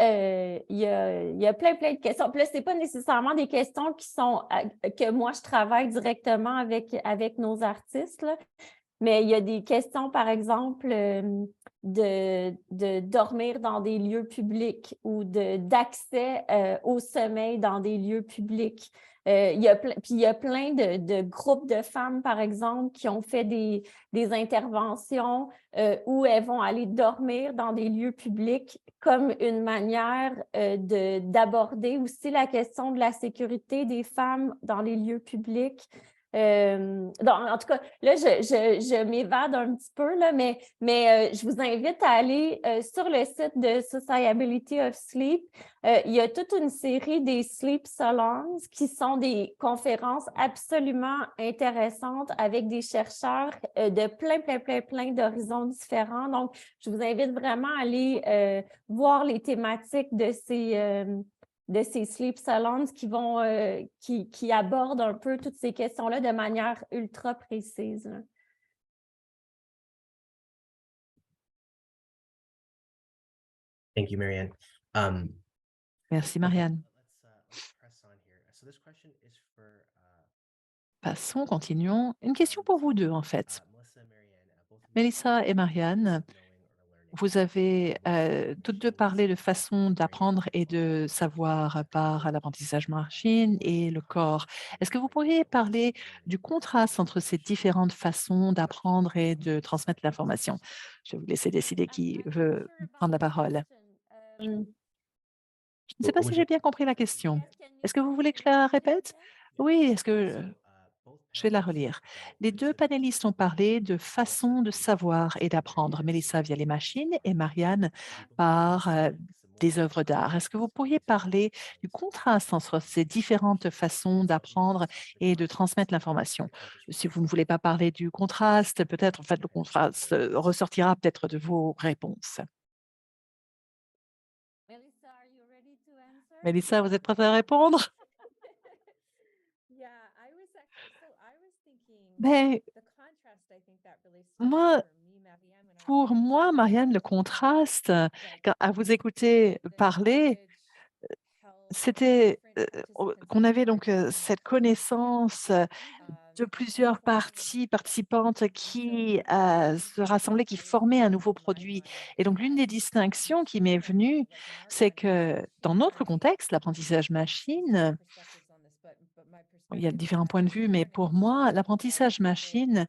il y a plein de questions. Puis là, ce n'est pas nécessairement des questions que moi, je travaille directement avec nos artistes, là. Mais il y a des questions, par exemple, de dormir dans des lieux publics ou d'accès au sommeil dans des lieux publics. Il y a plein de groupes de femmes, par exemple, qui ont fait des interventions où elles vont aller dormir dans des lieux publics comme une manière d'aborder aussi la question de la sécurité des femmes dans les lieux publics. En tout cas, là, je m'évade un petit peu, là, mais je vous invite à aller sur le site de Sociability of Sleep. Il y a toute une série des Sleep Salons qui sont des conférences absolument intéressantes avec des chercheurs de plein d'horizons différents. Donc, je vous invite vraiment à aller voir les thématiques de ces sleep salons qui abordent un peu toutes ces questions-là de manière ultra précise, là. Thank you, Marianne. Merci, Okay, Marianne. let's press on here. So this question is for Passons, continuons. Une question pour vous deux, en fait. Melissa, Marianne. Both of you Mélissa et talked about Marianne, knowing or learning. vous avez toutes deux parlé de façon d'apprendre et de Marianne, savoir par l'apprentissage machine et le corps. Est-ce que vous pourriez parler du contraste entre ces différentes façons d'apprendre et de transmettre l'information? Je vais vous laisser décider qui veut prendre la parole. Je ne sais pas What si was j'ai your bien compris la question. Est-ce que vous voulez que je la répète? Oui, est-ce que je vais la relire. Les deux panélistes ont parlé de façon de savoir et d'apprendre, Mélissa via les machines et Marianne par des œuvres d'art. Est-ce que vous pourriez parler du contraste entre ces différentes façons d'apprendre et de transmettre l'information? Si vous ne voulez pas parler du contraste, peut-être, en fait, le contraste ressortira peut-être de vos réponses. Mélissa, vous êtes prête à répondre? Ben, moi, pour moi, Marianne, le contraste, à vous écouter parler, c'était qu'on avait donc cette connaissance de plusieurs parties participantes qui se rassemblaient, qui formaient un nouveau produit. Et donc, l'une des distinctions qui m'est venue, c'est que dans notre contexte, l'apprentissage machine, il y a différents points de vue, mais pour moi, l'apprentissage machine,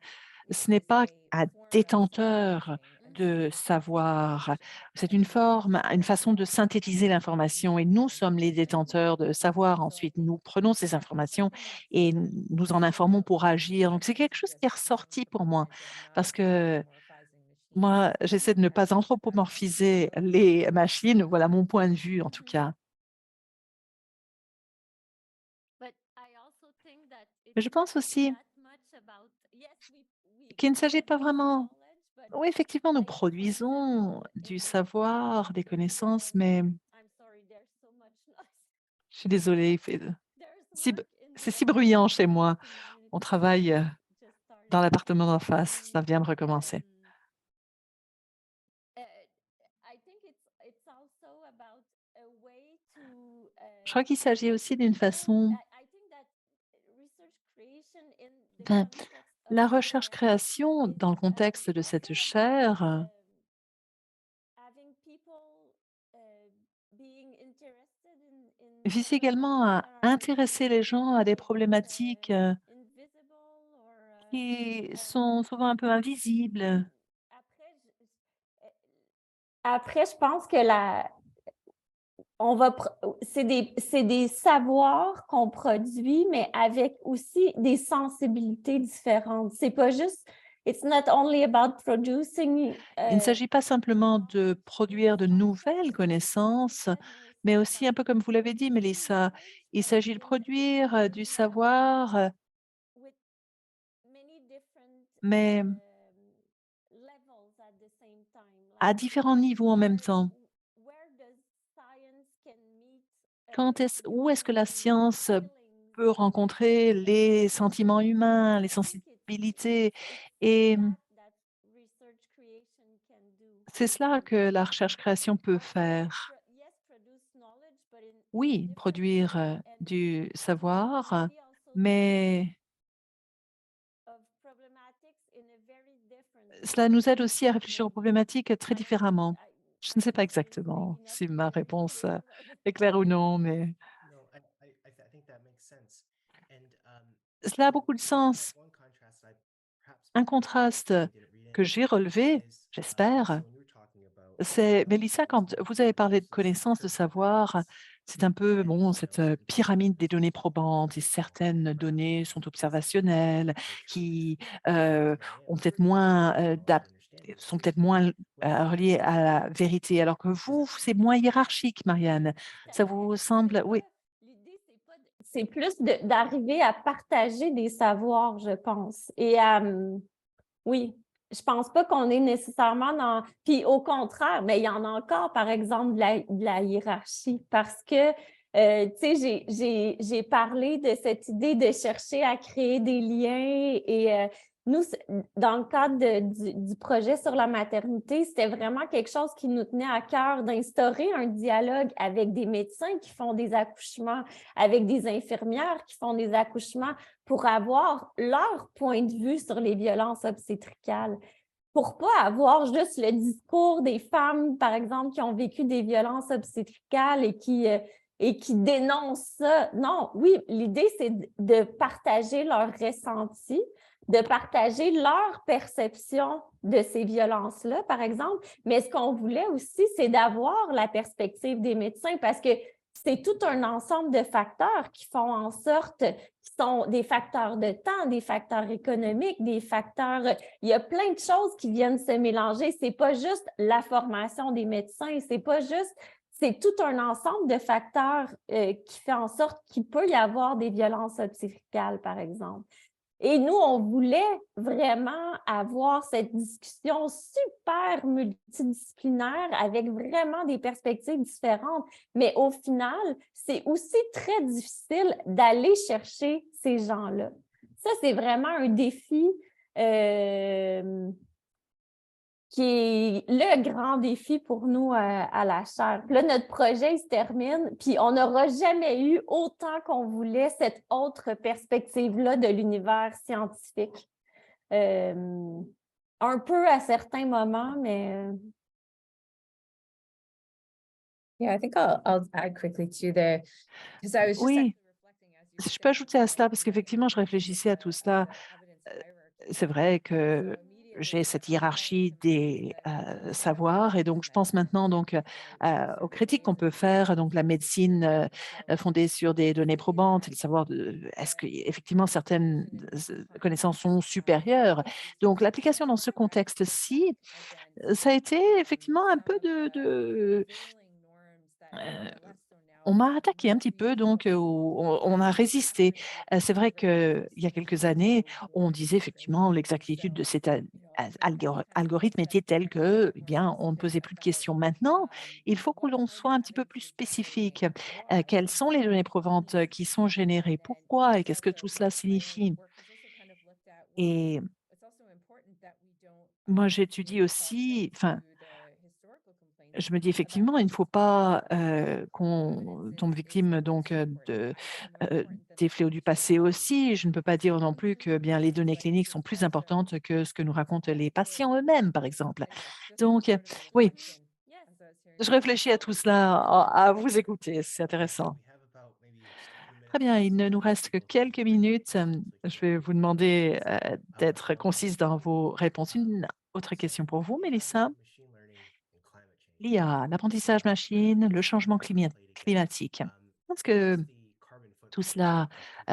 ce n'est pas un détenteur de savoir. C'est une forme, une façon de synthétiser l'information et nous sommes les détenteurs de savoir. Ensuite, nous prenons ces informations et nous en informons pour agir. Donc, c'est quelque chose qui est ressorti pour moi parce que moi, j'essaie de ne pas anthropomorphiser les machines. Voilà mon point de vue, en tout cas. Mais je pense aussi qu'il ne s'agit pas vraiment. Oui, effectivement, nous produisons du savoir, des connaissances, mais je suis désolée, si b c'est si bruyant chez moi. On travaille, dans l'appartement d'en face, ça vient de recommencer. Je crois qu'il s'agit aussi d'une façon enfin, la recherche-création dans le contexte de cette chaire vise également à intéresser les gens à des problématiques, qui sont souvent un peu invisibles. Après, je pense que on va c'est des savoirs qu'on produit, mais avec aussi des sensibilités différentes. C'est pas juste it's not only about producing Il ne s'agit pas simplement de produire de nouvelles connaissances, mais aussi un peu comme vous l'avez dit, Mélissa, il s'agit de produire, du savoir, mais à différents niveaux en même temps. Où est-ce que la science peut rencontrer les sentiments humains, les sensibilités? Et c'est cela que la recherche-création peut faire. Oui, produire du savoir, mais cela nous aide aussi à réfléchir aux problématiques très différemment. Je ne sais pas exactement si ma réponse est claire ou non, mais No, I think that makes sense. And cela a beaucoup de sens. one contrast I perhaps Un contraste didn't read que in j'ai relevé, is j'espère, Melissa, when you were talking about c'est Mélissa, quand vous avez parlé de connaissances, de savoir, c'est un peu bon, cette pyramide des données probantes et certaines données sont observationnelles, qui ont peut-être moins, sont peut-être moins reliées à la vérité, alors que vous, c'est moins hiérarchique, Marianne. Ça vous semble, oui, l'idée, c'est plus d'arriver à partager des savoirs, je pense. Et oui, je pense pas qu'on est nécessairement dans. Puis au contraire, mais il y en a encore, par exemple, de la hiérarchie, parce que, tu sais, j'ai parlé de cette idée de chercher à créer des liens, nous, dans le cadre du projet sur la maternité, c'était vraiment quelque chose qui nous tenait à cœur d'instaurer un dialogue avec des médecins qui font des accouchements, avec des infirmières qui font des accouchements pour avoir leur point de vue sur les violences obstétricales. Pour pas avoir juste le discours des femmes, par exemple, qui ont vécu des violences obstétricales et qui dénoncent ça. Non, oui, l'idée, c'est de partager leurs ressentis, de partager leur perception de ces violences-là, par exemple. Mais ce qu'on voulait aussi, c'est d'avoir la perspective des médecins parce que c'est tout un ensemble de facteurs qui font en sorte, qui sont des facteurs de temps, des facteurs économiques, des facteurs, il y a plein de choses qui viennent se mélanger. C'est pas juste la formation des médecins, c'est pas juste, c'est tout un ensemble de facteurs qui fait en sorte qu'il peut y avoir des violences obstétricales, par exemple. Et nous, on voulait vraiment avoir cette discussion super multidisciplinaire avec vraiment des perspectives différentes. Mais au final, c'est aussi très difficile d'aller chercher ces gens-là. Ça, c'est vraiment un défi qui est le grand défi pour nous à la chaire. Puis là, notre projet, il se termine, puis on n'aura jamais eu autant qu'on voulait cette autre perspective-là de l'univers scientifique. Un peu à certains moments, mais... Yeah, I think I'll add quickly to the, because I was just Oui, actually reflecting as you si je were peux ajouter à cela, talking parce qu'effectivement, je réfléchissais à tout cela. C'est vrai que j'ai cette hiérarchie des savoirs et donc je pense maintenant donc aux critiques qu'on peut faire, donc la médecine fondée sur des données probantes, et de savoir est-ce que effectivement certaines connaissances sont supérieures. Donc l'application dans ce contexte-ci, ça a été effectivement un peu on m'a attaqué un petit peu, donc on a résisté. C'est vrai qu'il y a quelques années, on disait effectivement l'exactitude de cet algorithme était telle que, eh bien, on ne posait plus de questions. Maintenant, il faut que l'on soit un petit peu plus spécifique. Quelles sont les données probantes qui sont générées? Pourquoi? Et qu'est-ce que tout cela signifie? Et moi, j'étudie aussi, enfin, je me dis effectivement, il ne faut pas qu'on tombe victime donc des fléaux du passé aussi. Je ne peux pas dire non plus que bien les données cliniques sont plus importantes que ce que nous racontent les patients eux-mêmes, par exemple. Donc, oui, je réfléchis à tout cela, à vous écouter, c'est intéressant. Très bien, il ne nous reste que quelques minutes. Je vais vous demander d'être concise dans vos réponses. Une autre question pour vous, Mélissa. L'IA, l'apprentissage machine, le changement climatique. Est-ce que tout cela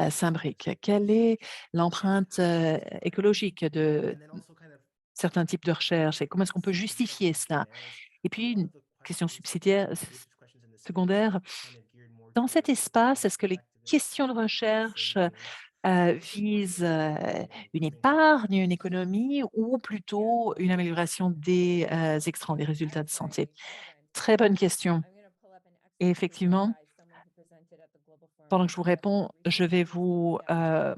s'imbrique? Quelle est l'empreinte écologique de certains types de recherches et comment est-ce qu'on peut justifier cela? Et puis, une question subsidiaire, secondaire, dans cet espace, est-ce que les questions de recherche visent une épargne, une économie ou plutôt une amélioration des extrants, des résultats de santé? Très bonne question. Et effectivement, pendant que je vous réponds, je vais vous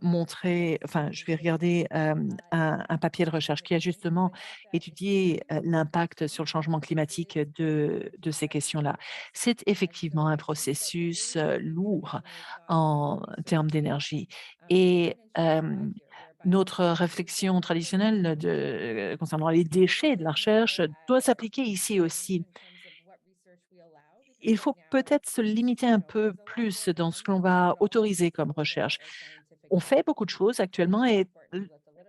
montrer, enfin, je vais regarder un papier de recherche qui a justement étudié l'impact sur le changement climatique de ces questions-là. C'est effectivement un processus lourd en termes d'énergie. Et notre réflexion traditionnelle concernant les déchets de la recherche doit s'appliquer ici aussi. Il faut peut-être se limiter un peu plus dans ce que l'on va autoriser comme recherche. On fait beaucoup de choses actuellement et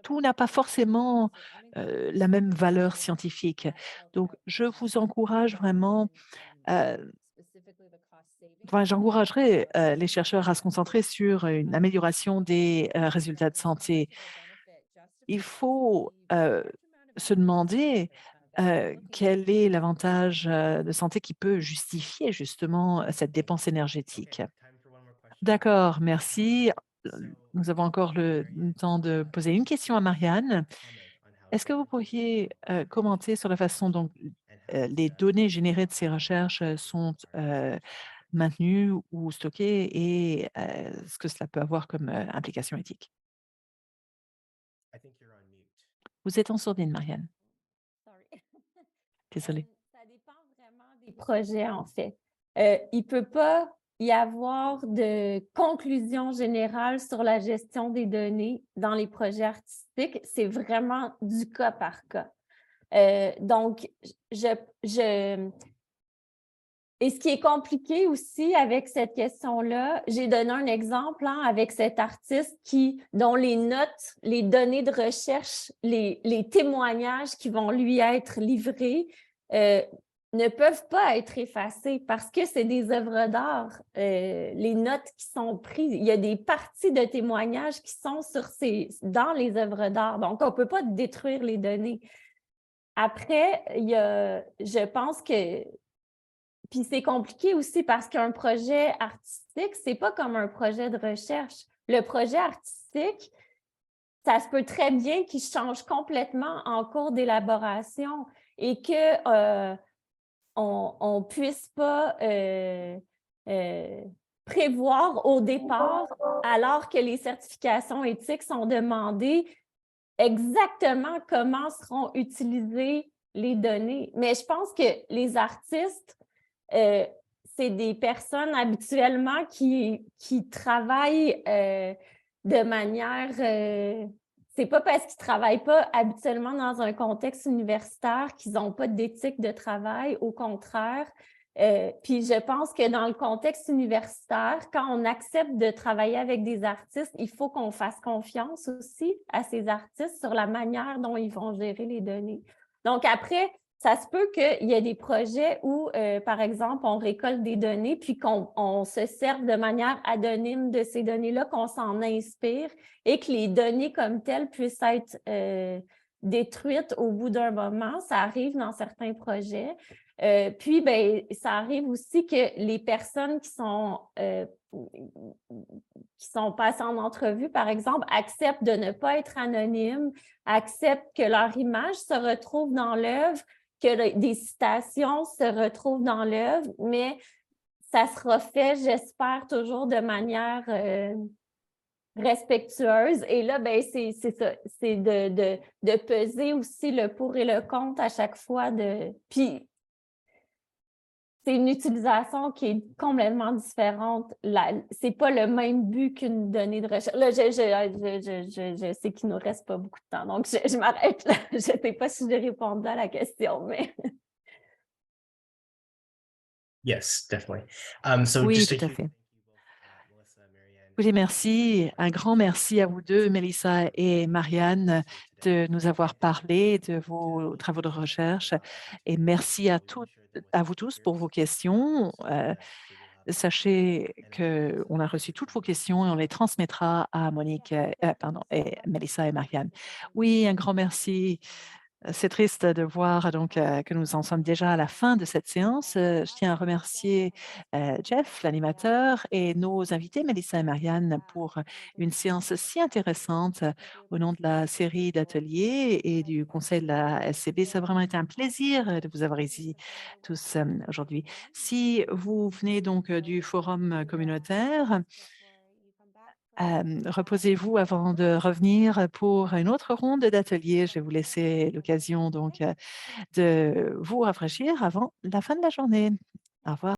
tout n'a pas forcément la même valeur scientifique. Donc, je vous encourage vraiment, enfin, j'encouragerais les chercheurs à se concentrer sur une amélioration des résultats de santé. Il faut se demander quel est l'avantage de santé qui peut justifier justement cette dépense énergétique. D'accord, merci. Nous avons encore le temps de poser une question à Marianne. Est-ce que vous pourriez commenter sur la façon dont les données générées de ces recherches sont maintenues ou stockées et ce que cela peut avoir comme implication éthique? Vous êtes en sourdine, Marianne. Sorry. Désolée. Ça dépend vraiment des projets, en fait. Il ne peut pas y avoir de conclusion générale sur la gestion des données dans les projets artistiques. C'est vraiment du cas par cas. Donc, et ce qui est compliqué aussi avec cette question-là, j'ai donné un exemple avec cet artiste dont les notes, les données de recherche, les témoignages qui vont lui être livrés ne peuvent pas être effacés parce que c'est des œuvres d'art. Les notes qui sont prises, il y a des parties de témoignages qui sont dans les œuvres d'art. Donc, on ne peut pas détruire les données. Après, je pense que puis c'est compliqué aussi parce qu'un projet artistique, c'est pas comme un projet de recherche. Le projet artistique, ça se peut très bien qu'il change complètement en cours d'élaboration et que on puisse pas prévoir au départ, alors que les certifications éthiques sont demandées, exactement comment seront utilisées les données. Mais je pense que les artistes, c'est des personnes habituellement qui travaillent de manière... c'est pas parce qu'ils ne travaillent pas habituellement dans un contexte universitaire qu'ils n'ont pas d'éthique de travail, au contraire. Puis je pense que dans le contexte universitaire, quand on accepte de travailler avec des artistes, il faut qu'on fasse confiance aussi à ces artistes sur la manière dont ils vont gérer les données. Donc après, ça se peut qu'il y ait des projets où, par exemple, on récolte des données puis qu'on se serve de manière anonyme de ces données-là, qu'on s'en inspire et que les données comme telles puissent être détruites au bout d'un moment. Ça arrive dans certains projets. Puis, ben, ça arrive aussi que les personnes qui sont passées en entrevue, par exemple, acceptent de ne pas être anonymes, acceptent que leur image se retrouve dans l'œuvre, que des citations se retrouvent dans l'œuvre, mais ça sera fait, j'espère, toujours de manière respectueuse. Et là, ben, c'est ça, c'est de peser aussi le pour et le contre à chaque fois. Puis, c'est une utilisation qui est complètement différente. C'est pas le même but qu'une donnée de recherche. Là, je sais qu'il ne nous reste pas beaucoup de temps, donc je m'arrête là. Je ne sais pas si j'ai répondu à la question, mais... Yes, definitely. Oui, Just a tout à huge fait. thank you both, Melissa, Marianne. Écoutez, merci, un grand merci à vous deux, Mélissa et Marianne, de nous avoir parlé de vos travaux de recherche et merci à vous tous pour vos questions. Sachez qu'on a reçu toutes vos questions et on les transmettra à Monique, pardon, et Mélissa et Marianne. Oui, un grand merci. C'est triste de voir donc que nous en sommes déjà à la fin de cette séance. Je tiens à remercier Jeff, l'animateur, et nos invités, Mélissa et Marianne, pour une séance si intéressante au nom de la série d'ateliers et du conseil de la SCB. Ça a vraiment été un plaisir de vous avoir ici tous aujourd'hui. Si vous venez donc du forum communautaire, reposez-vous avant de revenir pour une autre ronde d'ateliers. Je vais vous laisser l'occasion donc de vous rafraîchir avant la fin de la journée. Au revoir.